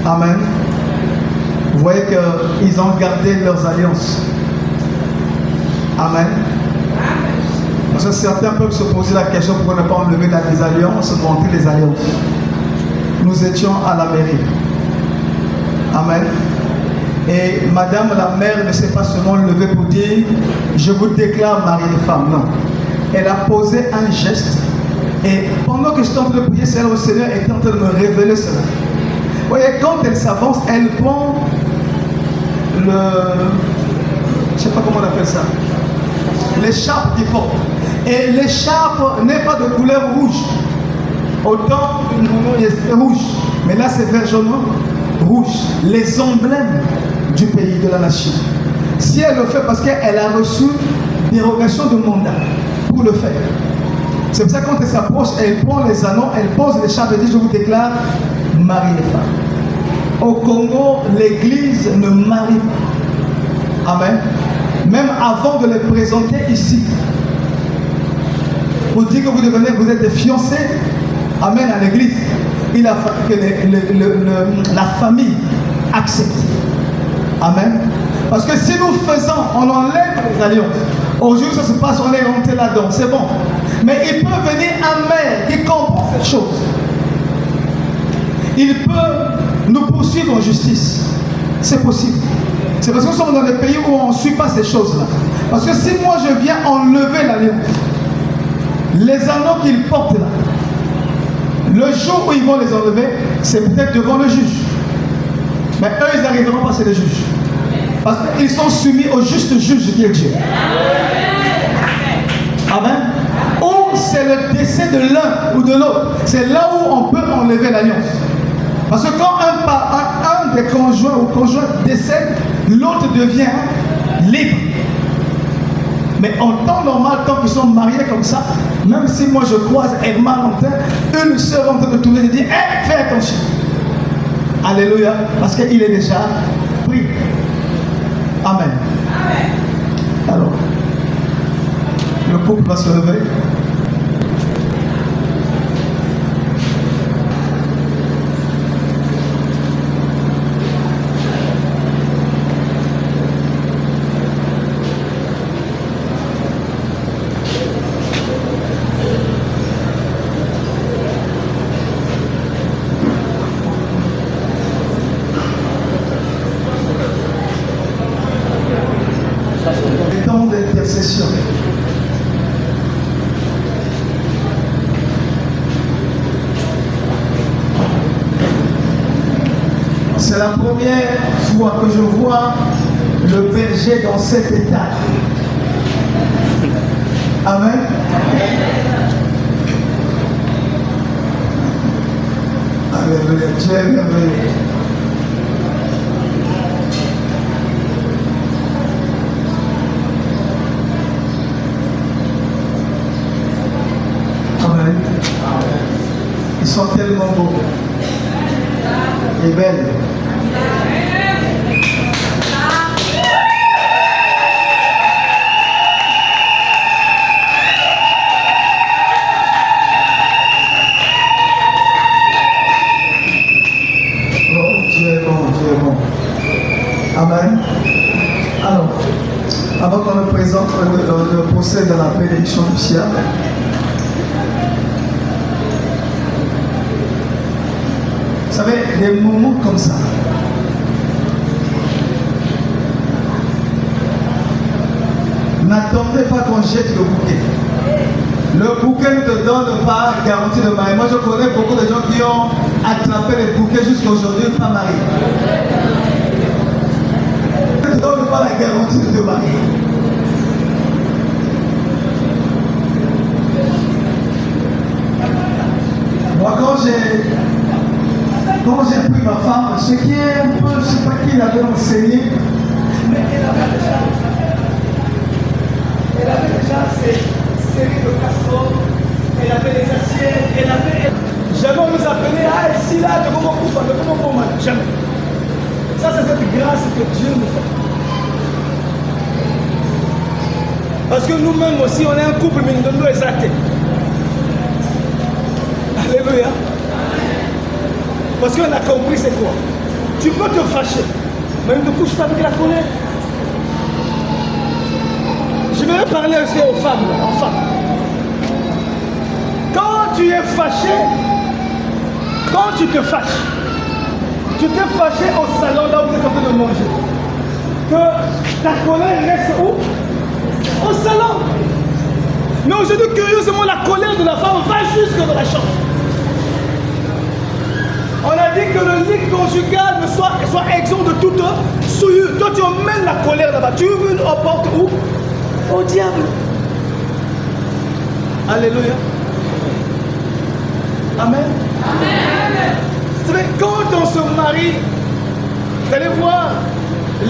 amen, vous voyez qu'ils ont gardé leurs alliances. Amen. Parce que certains peuvent se poser la question pourquoi ne pas enlever les alliances, monter les alliances. Nous étions à la mairie. Amen. Et madame la mère ne s'est pas seulement levée pour dire je vous déclare mari et femme. Non. Elle a posé un geste. Et pendant que j'étais en train de prier, c'est là où le Seigneur était en train de me révéler cela. Vous voyez, quand elle s'avance, elle prend je ne sais pas comment on appelle ça, l'écharpe qu'il porte. Et l'écharpe n'est pas de couleur rouge. Autant il est rouge, mais là c'est vert jaune rouge. Les emblèmes du pays, de la nation. Si elle le fait parce qu'elle a reçu dérogation de mandat pour le faire. C'est pour ça que quand elle s'approche, elle prend les anneaux, elle pose l'écharpe et dit je vous déclare mari et femme. Au Congo, l'église ne marie pas. Amen. Même avant de les présenter ici. Pour dire que vous êtes des fiancés, amen, à l'église. Il a fallu que la famille accepter. Amen. Parce que si nous faisons, on enlève les alliances. Aujourd'hui, ça se passe, on est rentré là-dedans, c'est bon. Mais il peut venir un maire qui comprend cette chose. Il peut nous poursuivre en justice. C'est possible. C'est parce que nous sommes dans des pays où on ne suit pas ces choses-là. Parce que si moi je viens enlever l'alliance, les anneaux qu'ils portent là, le jour où ils vont les enlever, c'est peut-être devant le juge. Mais eux, ils n'arriveront pas à passer le juge. Parce qu'ils sont soumis au juste juge qui est Dieu. Amen. Ou c'est le décès de l'un ou de l'autre. C'est là où on peut enlever l'alliance. Parce que quand un des conjoints ou conjointes décède, l'autre devient libre. Mais en temps normal, tant qu'ils sont mariés comme ça, même si moi je croise Herman Lantin, une sœur en train de tourner et de dire hey, fais attention. Alléluia. Parce qu'il est déjà pris. Amen. Alors, le couple va se lever. D'intercession. C'est la première fois que je vois le berger dans cet état. Amen. Alléluia. Dieu est merveilleux. Ils sont tellement beaux et belles. Oh, Dieu est bon, Dieu est bon. Amen. Alors, avant qu'on me présente le procès de la bénédiction du ciel, vous savez, des moments comme ça, n'attendez pas qu'on jette le bouquet. Le bouquet ne te donne pas garantie de mariage. Moi, je connais beaucoup de gens qui ont attrapé les bouquets jusqu'à aujourd'hui, pas mariés. Ne te donne pas la garantie de te marier. Moi, quand j'ai pris ma femme, ce qui est un peu, je ne sais pas qui l'avait enseigné, mais elle avait déjà ces séries de casseroles, elle avait les assiettes, elle avait... Jamais on nous appelait, ah ici là, de comment on coupe, de comment on mange, jamais. Ça c'est cette grâce que Dieu nous fait. Parce que nous-mêmes aussi, on est un couple, mais nous devons exacter. Alléluia. Parce qu'on a compris c'est quoi. Tu peux te fâcher, mais ne te couche pas avec la colère. Je vais parler aussi aux femmes, aux femmes. Quand tu es fâché, quand tu te fâches, tu t'es fâché au salon là où tu es en train de manger. Que ta colère reste où? Au salon. Mais aujourd'hui, curieusement, la colère de la femme va jusque dans la chambre. On a dit que le lit conjugal soit exempt de toute souillure. Toi, tu emmènes la colère là-bas. Tu veux une porte où? Au diable. Alléluia. Amen. Amen. Vous savez, quand on se marie, vous allez voir,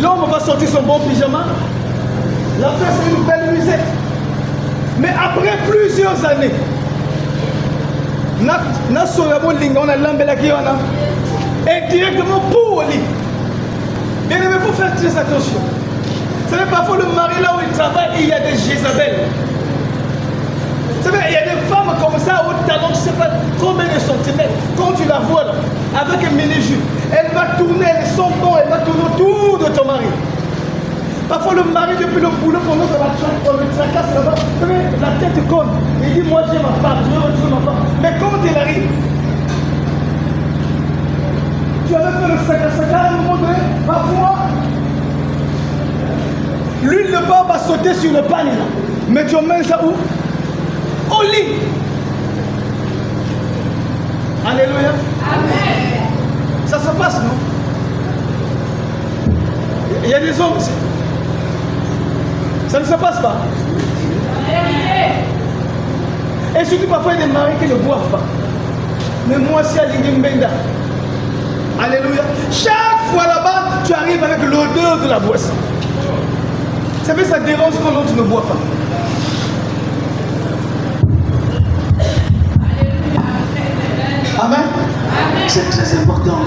l'homme va sortir son bon pyjama. La femme, c'est une belle musette. Mais après plusieurs années, on a l'ambela qui et directement pour au lit. Bien aimé, il faut faire très attention. Vous savez, parfois le mari là où il travaille, il y a des Jézabel. Vous savez, il y a des femmes comme ça, au talon, je ne sais pas combien de centimètres. Quand tu la vois là, avec un mini-jupe, elle va tourner, elle sent bon, elle va tourner autour de ton mari. Parfois le mari depuis le boulot pendant que on le tracasse là-bas, la tête conne. Il dit moi j'ai ma femme, je veux retrouver ma femme. Mais quand il arrive, tu avais fait le sac à un moment donné, parfois, l'huile de barbe va sauter sur le panier là. Mais tu emmènes ça où? Au lit. Alléluia. Amen. Ça se passe, non? Il y a des hommes aussi. Ça ne se passe pas. Et surtout parfois il y a des maris qui ne boivent pas. Mais moi aussi à l'Ingimbenda. Alléluia. Chaque fois là-bas, tu arrives avec l'odeur de la boisson. Vous savez, ça dérange quand l'autre ne boit pas. Amen. C'est très important.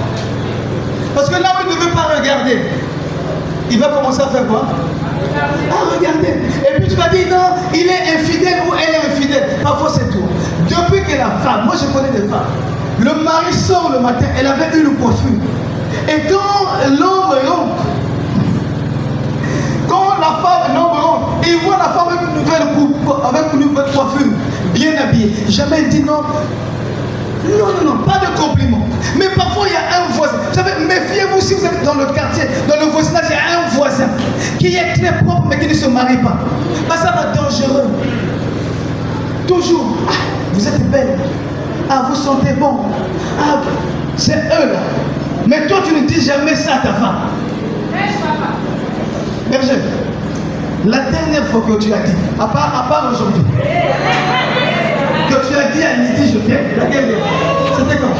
Parce que là où il ne veut pas regarder, il va commencer à faire quoi? À regarder. Et puis tu vas dire non, il est infidèle ou elle est infidèle. Parfois c'est tout. Depuis que la femme, moi je connais des femmes, le mari sort le matin, elle avait eu le coiffure. Et quand l'homme rentre, quand la femme, l'homme rentre, il voit la femme avec une nouvelle coiffure, bien habillée. Jamais il dit non. Non, pas de compliment. Mais parfois, il y a un voisin. Vous savez, méfiez-vous si vous êtes dans le quartier, dans le voisinage, il y a un voisin qui est très propre mais qui ne se marie pas. Bah, ça va dangereux. Toujours. Ah, vous êtes belle. Ah, vous sentez bon. Ah, c'est eux là. Mais toi, tu ne dis jamais ça à ta femme. Berger, la dernière fois que tu as dit, à part aujourd'hui, que tu as dit à midi je t'aime, la dernière fois, c'était quand?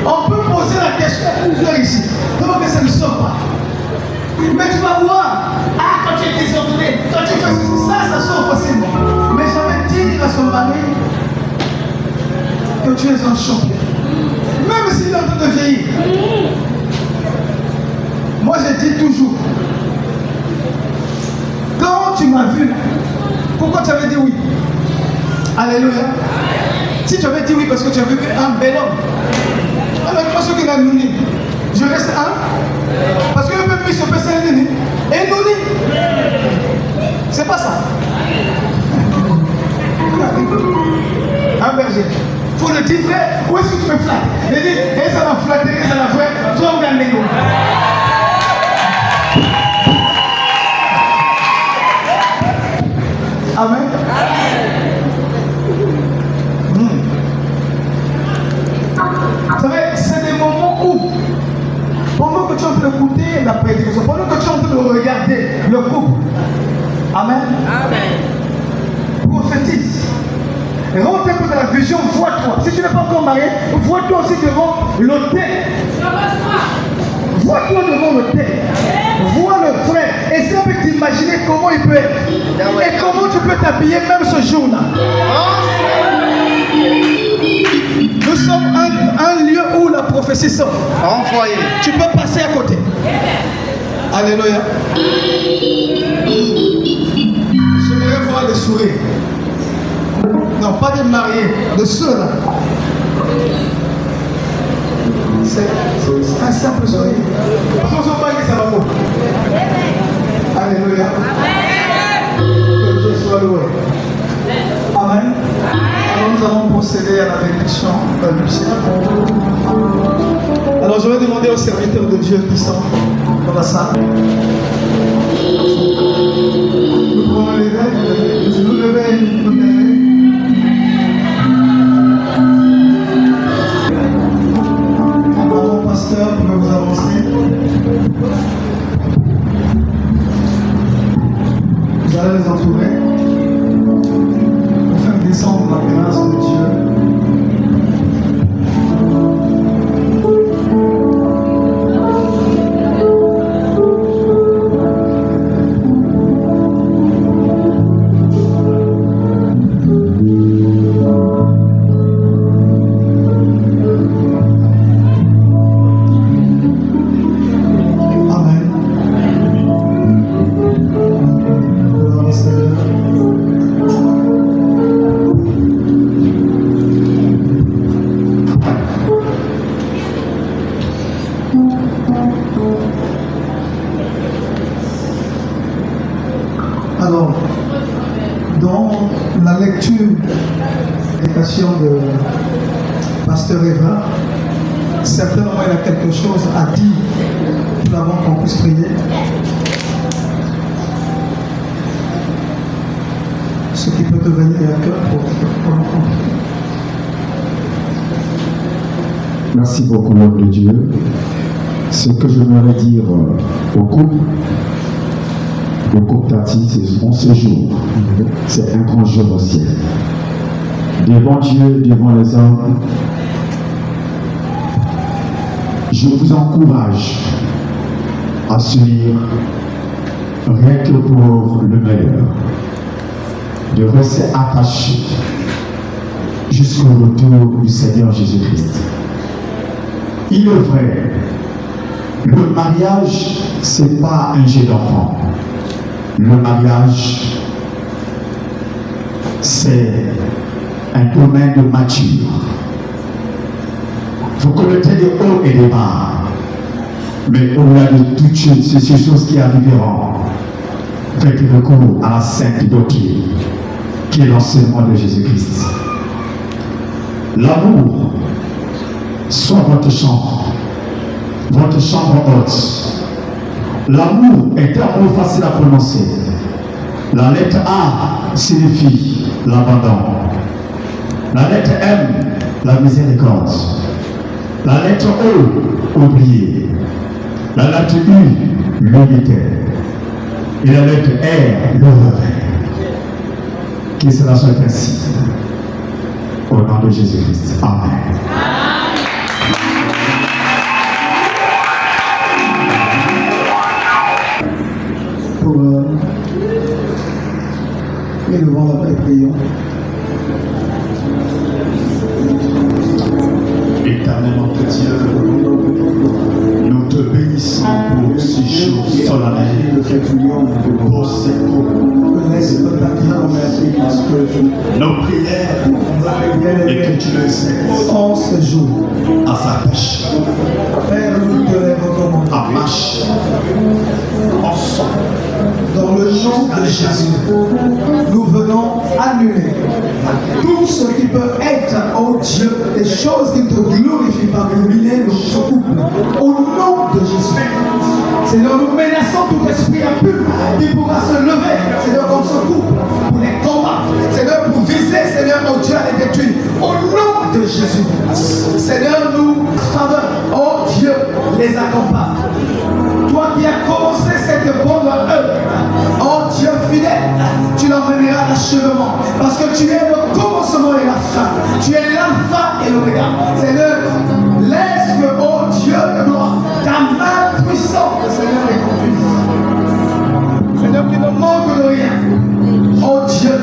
On peut poser la question à plusieurs ici, comment que ça ne sort pas. Mais tu vas voir, ah quand tu es désordonné, quand tu fais ça, ça sort facilement. Mais jamais dire à son mari que tu es un champion. Même s'il est en train de vieillir. Moi je dis toujours, quand tu m'as vu, pourquoi tu avais dit oui? Alléluia. Si tu avais dit oui parce que tu avais vu un bel homme, avec moi ce qui m'a nourri, je reste un. Parce que le peuple se passe un ennemi. Et nourri. C'est pas ça. Un berger. Il faut le dire frère, où est-ce que tu me flattes? Il dit, et ça m'a flatté, et ça m'a fait, toi on gagne les nous. Amen. Vous savez, c'est des moments où, pendant que tu es en train d'écouter la prédication, pendant que tu es en train de regarder le couple, Amen. Prophétise. Rentre dans la vision, vois-toi. Si tu n'es pas encore marié, vois-toi aussi devant l'autel. Vois-toi devant l'autel. Vois le frère. Essaie un peu d'imaginer comment il peut être. Et comment tu peux t'habiller même ce jour-là. Nous sommes un lieu où la prophétie sort. Envoyé. Tu peux passer à côté. Alléluia. J'aimerais voir le sourire. Non, pas des mariés, de ceux-là. C'est un simple sourire. Sans pas que ça va beau. Alléluia. Que Dieu soit loué. Amen. Alors nous allons procéder à la bénédiction du ciel. Alors je vais demander aux serviteurs de Dieu qui sont dans la salle. Nous pouvons nous lever. Pasteur, pouvez vous avancer. Vous allez les entourer pour faire descendre la grâce de Dieu. lecture, l'éducation de Pasteur Eva, certainement il a quelque chose à dire tout avant qu'on puisse prier. Ce qui peut te venir à cœur pour l'entendre. Merci beaucoup, l'homme de Dieu. Ce que je voudrais dire au couple Tati, c'est en ce jour. C'est un grand jour au ciel. Devant Dieu, devant les hommes, je vous encourage à suivre rien que pour le meilleur, de rester attaché jusqu'au retour du Seigneur Jésus-Christ. Il est vrai, le mariage, ce n'est pas un jeu d'enfant. Le mariage, c'est un domaine de mature. Il faut connaître les hauts et les bas. Mais au-delà de toutes ces choses qui arriveront, faites recours à la sainte doctrine, qui est l'enseignement de Jésus-Christ. L'amour soit votre chambre haute. L'amour est un mot facile à prononcer. La lettre A signifie l'abandon. La lettre M, la miséricorde. La lettre E, oublier. La lettre U, l'unité. Et la lettre R, le réveil. Que cela soit ainsi. Au nom de Jésus-Christ. Amen. Pour et devant la paix, prions. Éternel notre Dieu, nous te bénissons pour ces jours solennels, pour ces cours. Nos prières, et que tu le sais, En ce jour, à sa pêche, Père, nous te les recommandons. à marche, ensemble, Dans le nom de Jésus, nous venons annuler tout ce qui peut être, oh Dieu, des choses qui ne te glorifient pas, ruiner notre couple. Au nom de Jésus. Seigneur, nous menaçons tout esprit impur qui pourra se lever, Seigneur, dans ce couple, pour les combats. Seigneur, pour viser, Seigneur, oh Dieu, à les détruire. Au nom de Jésus. Seigneur, nous faveur, oh Dieu, les accompagne. Toi qui as commencé cette bonne œuvre, oh Dieu fidèle, tu l'emmèneras à l'achèvement. Parce que tu es le commencement et la fin. Tu es l'alpha et l'oméga. Seigneur, laisse que, oh Dieu de gloire, ta main puissante, Seigneur, les conduise. Seigneur, qui ne manque de rien. Oh Dieu,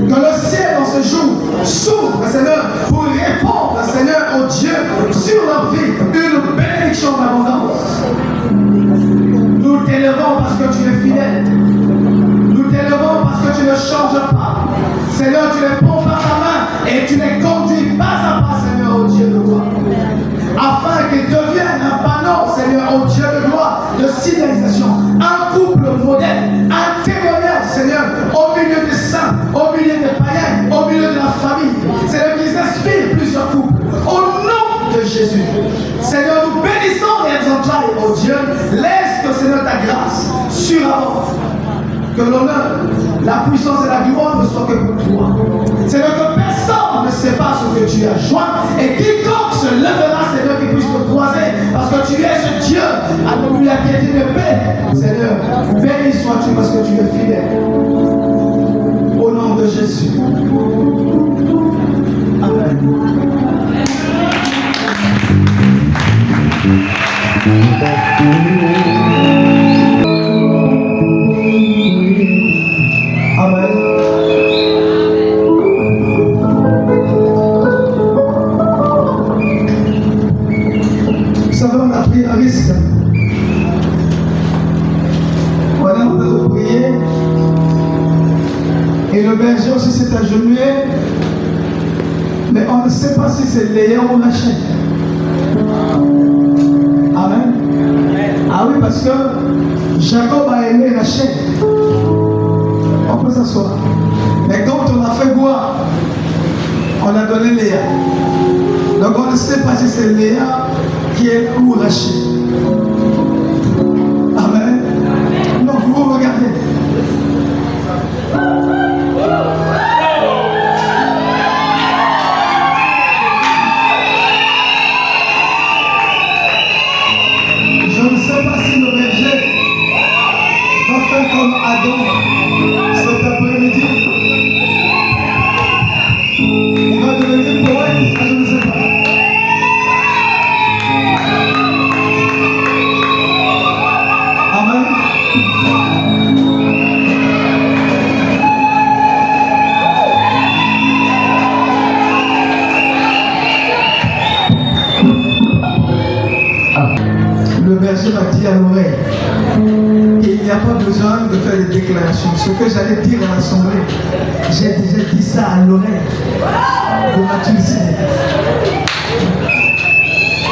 que le ciel dans ce jour s'ouvre, Seigneur, pour répondre, Seigneur, oh Dieu, sur leur vie, une bénédiction d'abondance. Nous t'élevons parce que tu es fidèle. Nous t'élevons parce que tu ne changes pas. Seigneur, tu les prends par ta main et tu les conduis pas à pas, Seigneur, au Dieu de gloire. Afin qu'ils deviennent un panneau, Seigneur, au Dieu de gloire, de signalisation. Un couple modèle, un témoignage, Seigneur, au milieu des saints, au milieu des païens, au milieu de la famille. Seigneur, qu'ils inspirent plusieurs couples. Au nom de Jésus. Seigneur, nous bénissons les entrailles, oh Dieu. Laisse que, Seigneur, ta grâce surabonde. Que l'honneur, la puissance et la gloire ne soient que pour toi. Seigneur, que personne ne sépare ce que tu as joint. Et quiconque se lèvera, Seigneur, qui puisse te croiser. Parce que tu es ce Dieu. Alléluia, qui est de paix. Seigneur, béni sois-tu parce que tu es fidèle. Au nom de Jésus. Amen. Amen. Vous savez, on a pris un risque. On est en train de prier. Et le berger aussi s'est agenouillé. Mais on ne sait pas si c'est Léa ou Rachel. Amen. Ah oui, parce que Jacob a aimé Rachel. On peut s'asseoir. Mais quand on a fait voir On a donné Léa. Donc on ne sait pas si c'est Léa qui est ou Rachel. Amen. Donc vous regardez. Je ne sais pas si le berger va faire comme Adam cet après-midi. Il va devenir poète, je ne sais pas. Amen. Le berger m'a dit à l'oreille qu'il n'y a pas besoin de faire des déclarations. Ce que j'allais dire à l'assemblée, j'ai déjà dit ça à l'oreille de Mathieu Sidé.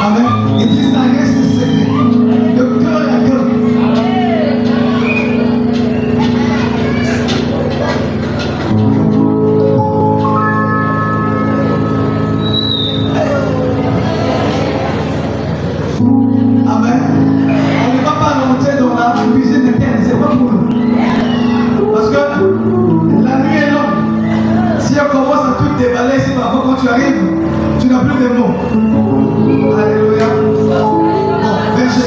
Amen. Il dit ça reste secret, de cœur à cœur. Amen. On ne va pas rentrer dans la cuisine interne, c'est pas pour nous. Parce que la nuit est longue. Si on commence à tout déballer, c'est parfois quand tu arrives, tu n'as plus de mots. Alléluia. Bon, berger.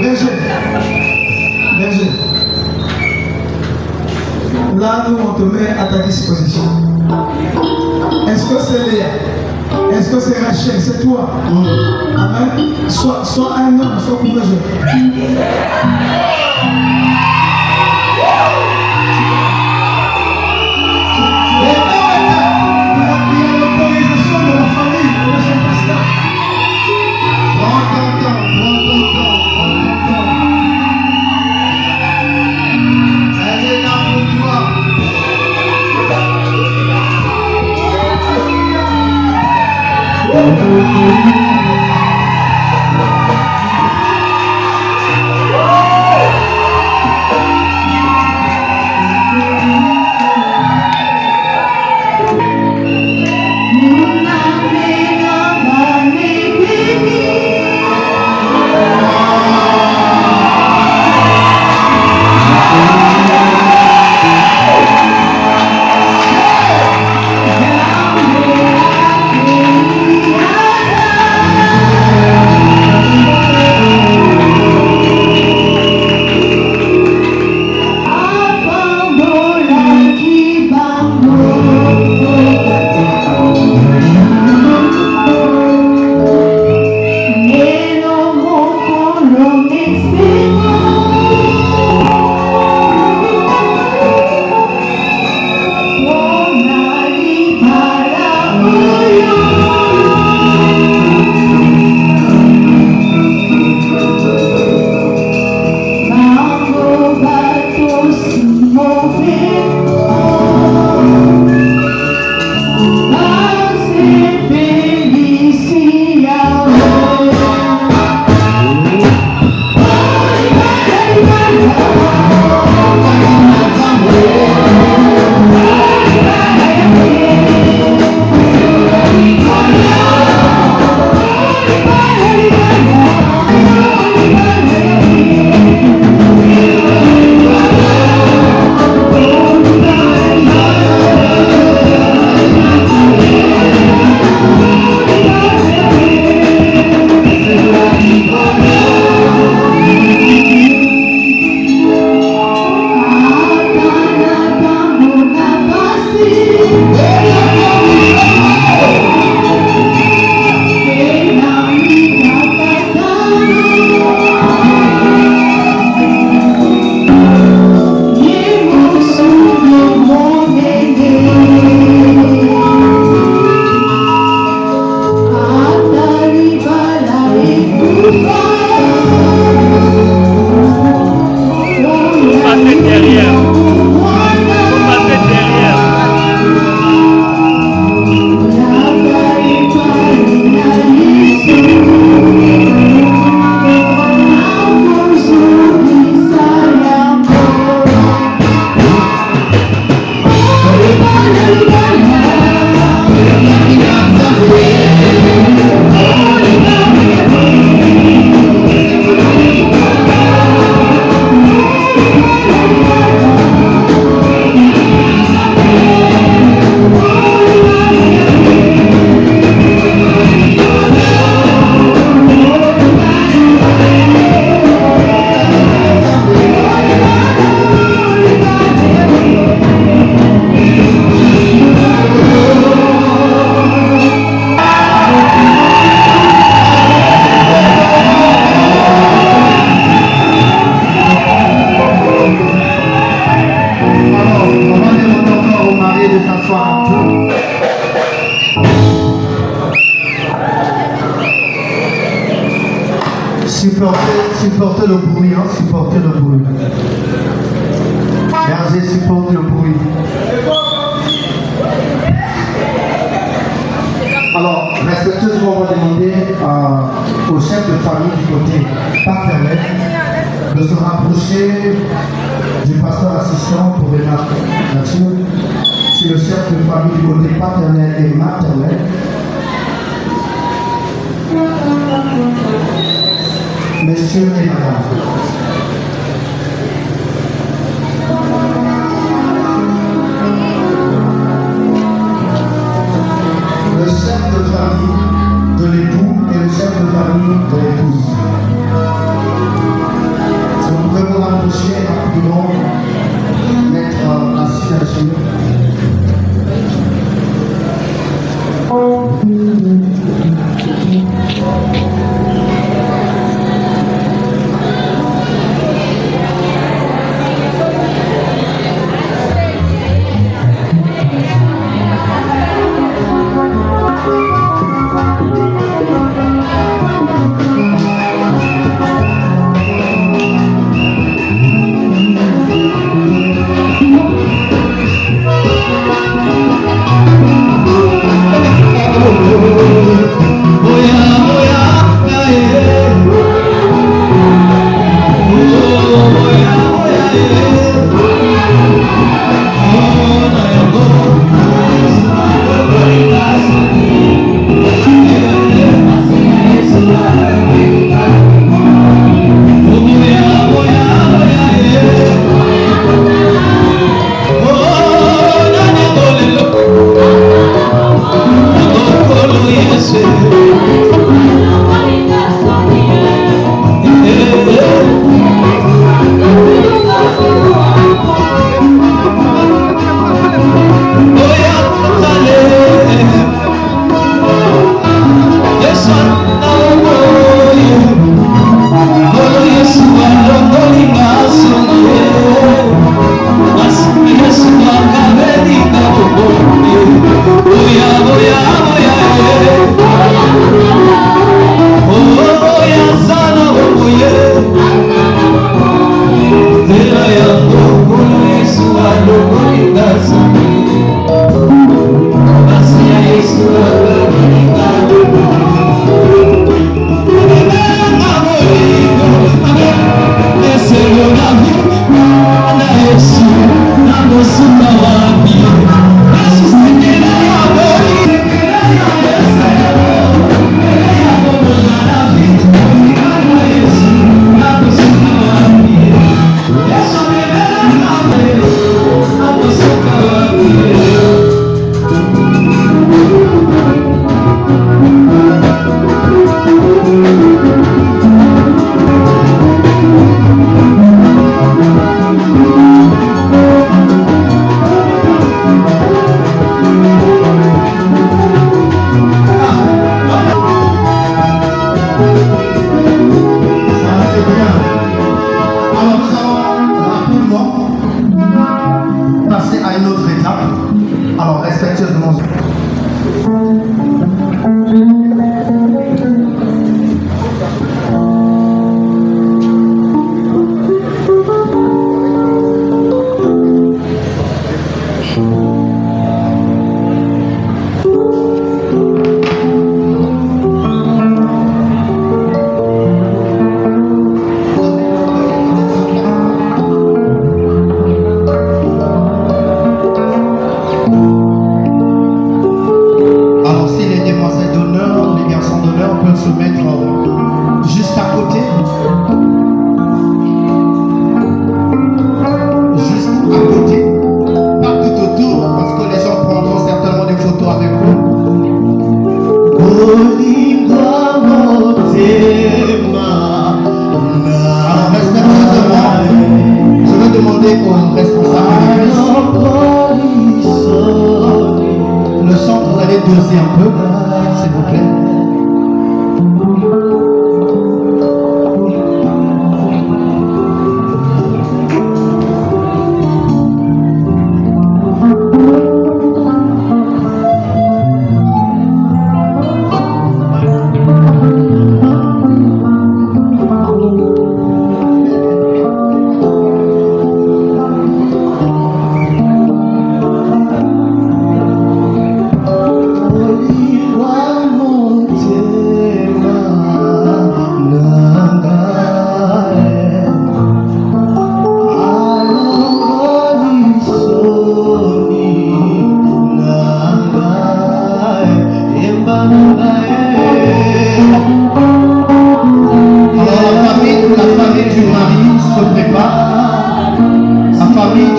Berger. Berger. Là, nous, on te met à ta disposition. Est-ce que c'est Léa? Est-ce que c'est Rachel? C'est toi? Amen. Soit un homme, soit courageux. L'autorisation de la famille de son pasteur. Prends ton temps. Elle est là pour toi. supportez le bruit, hein, supportez le bruit. Gardez, supportez le bruit. Alors, respectueusement, on va demander au chef de famille du côté paternel de se rapprocher du pasteur assistant pour les nature. Si le chef de famille du côté paternel et maternel, messieurs et madame. Le chef de famille de l'époux et le chef de famille de l'épouse. Si vous pouvez vous rapprocher rapidement, mettre la signature.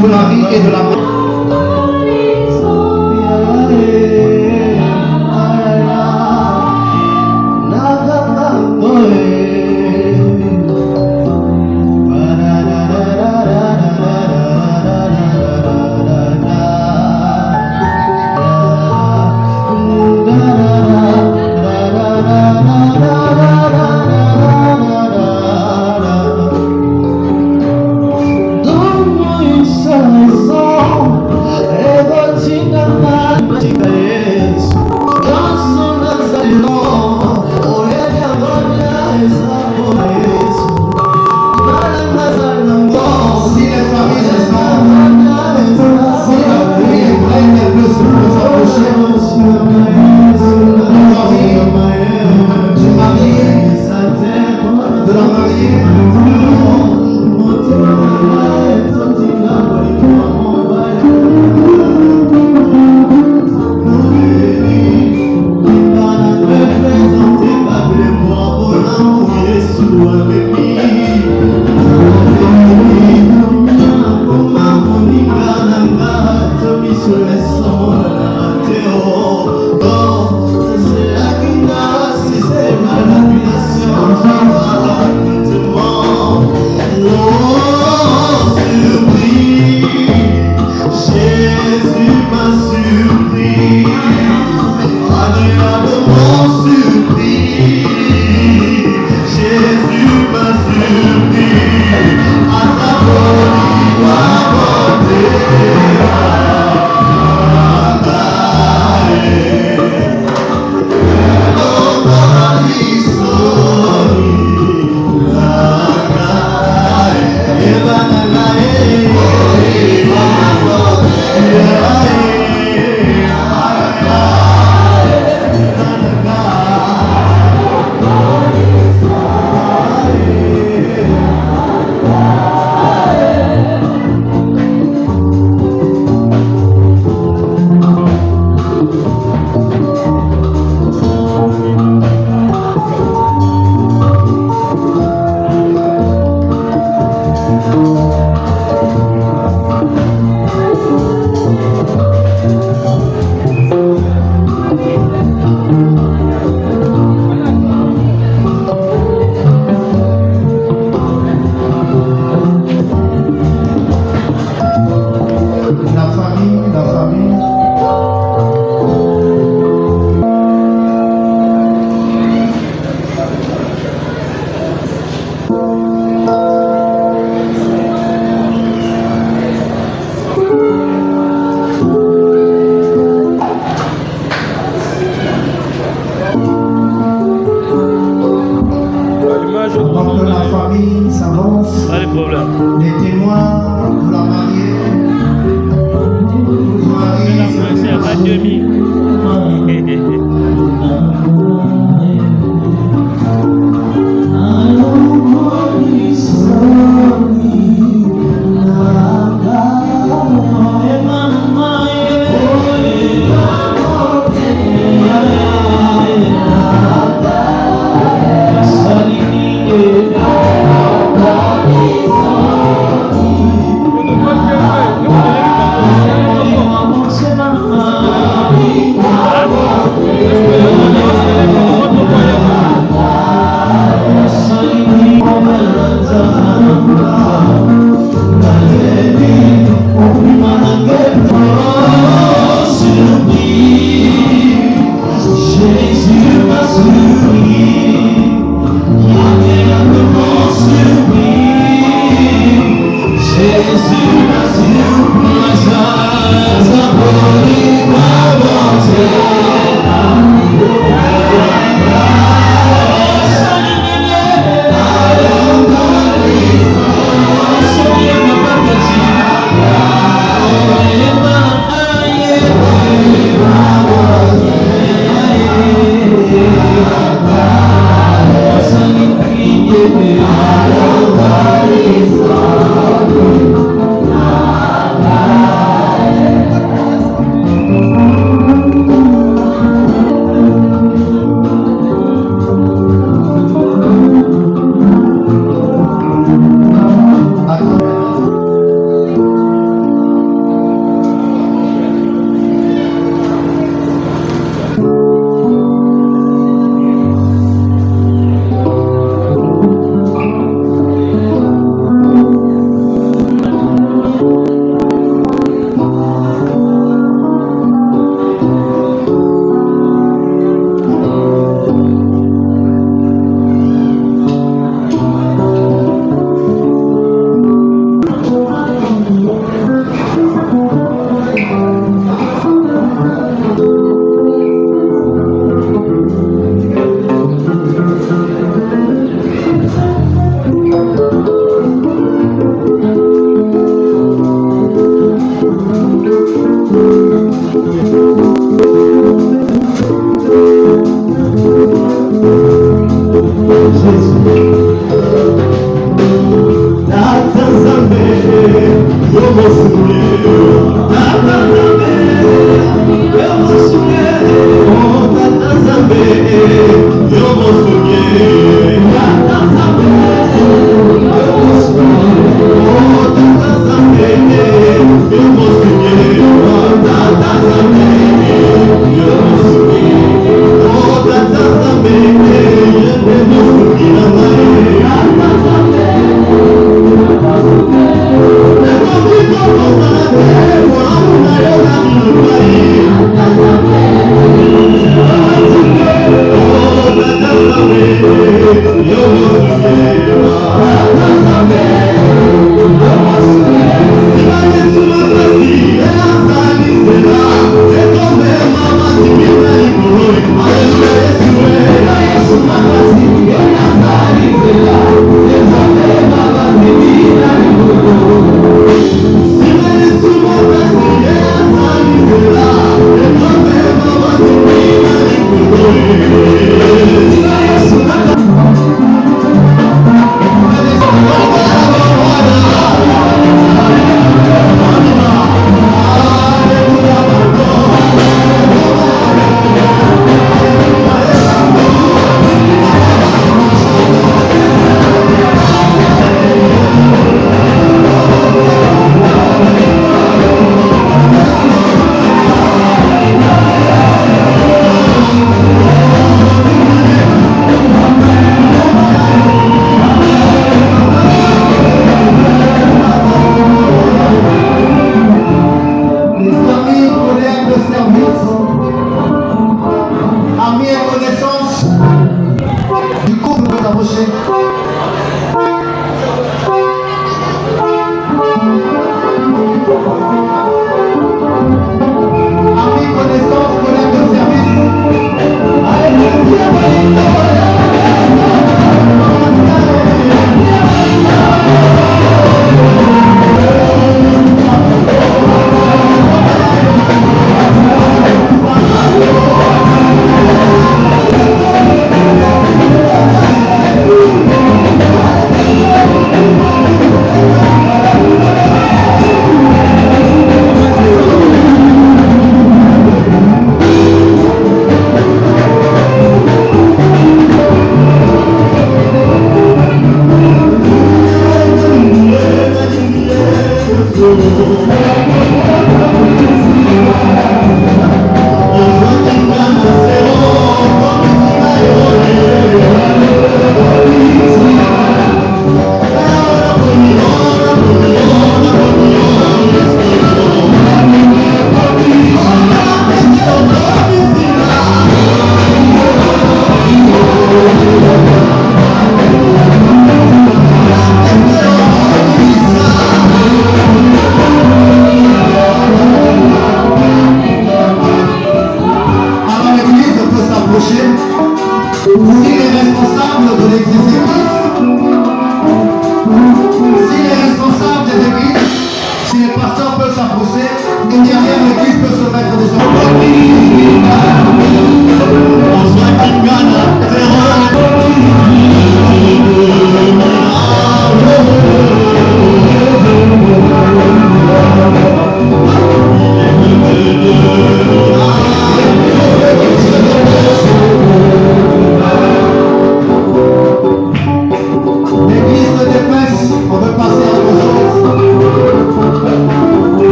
du mari et de la mère.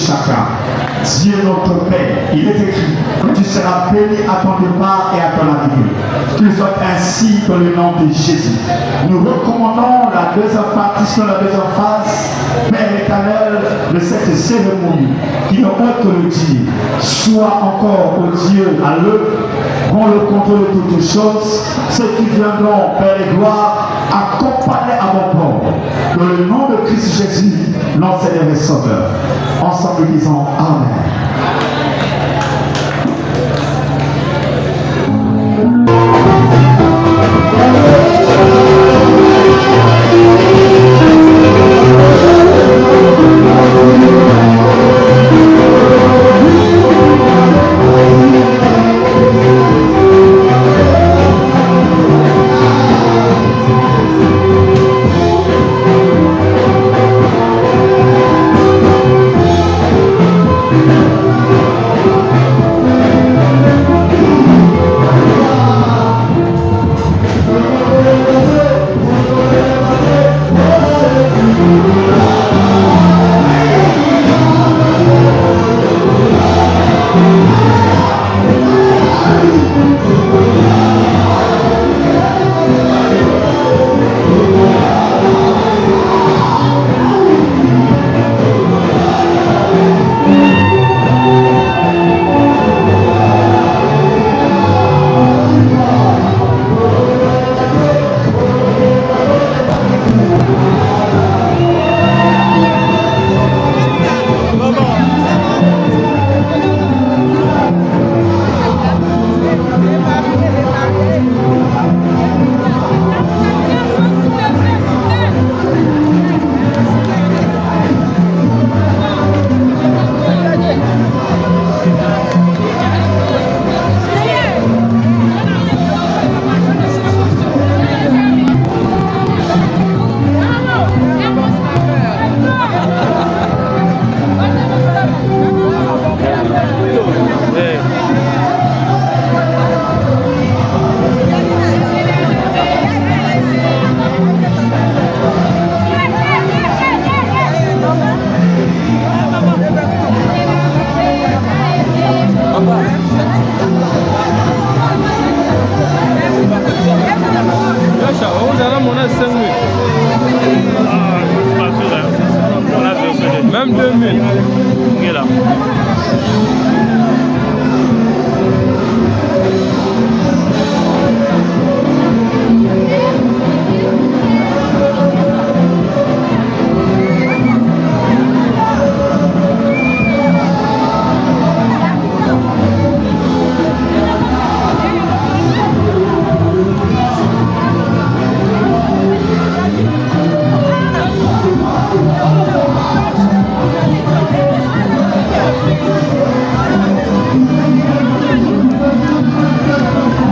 chacun. Dieu notre Père, il est écrit que tu seras béni à ton départ et à ton arrivée. Qu'il soit ainsi dans le nom de Jésus. Nous recommandons la deuxième partition, la deuxième phase, Père éternel, de cette cérémonie qui ne peut que le dire. Sois encore, ô Dieu, à l'œuvre, prends le contrôle de toutes choses. Ceux qui viendront, Père et gloire, accompagnés à mon port. Dans le nom de Christ Jésus, notre Seigneur et Sauveur. Ensemble disons Amen.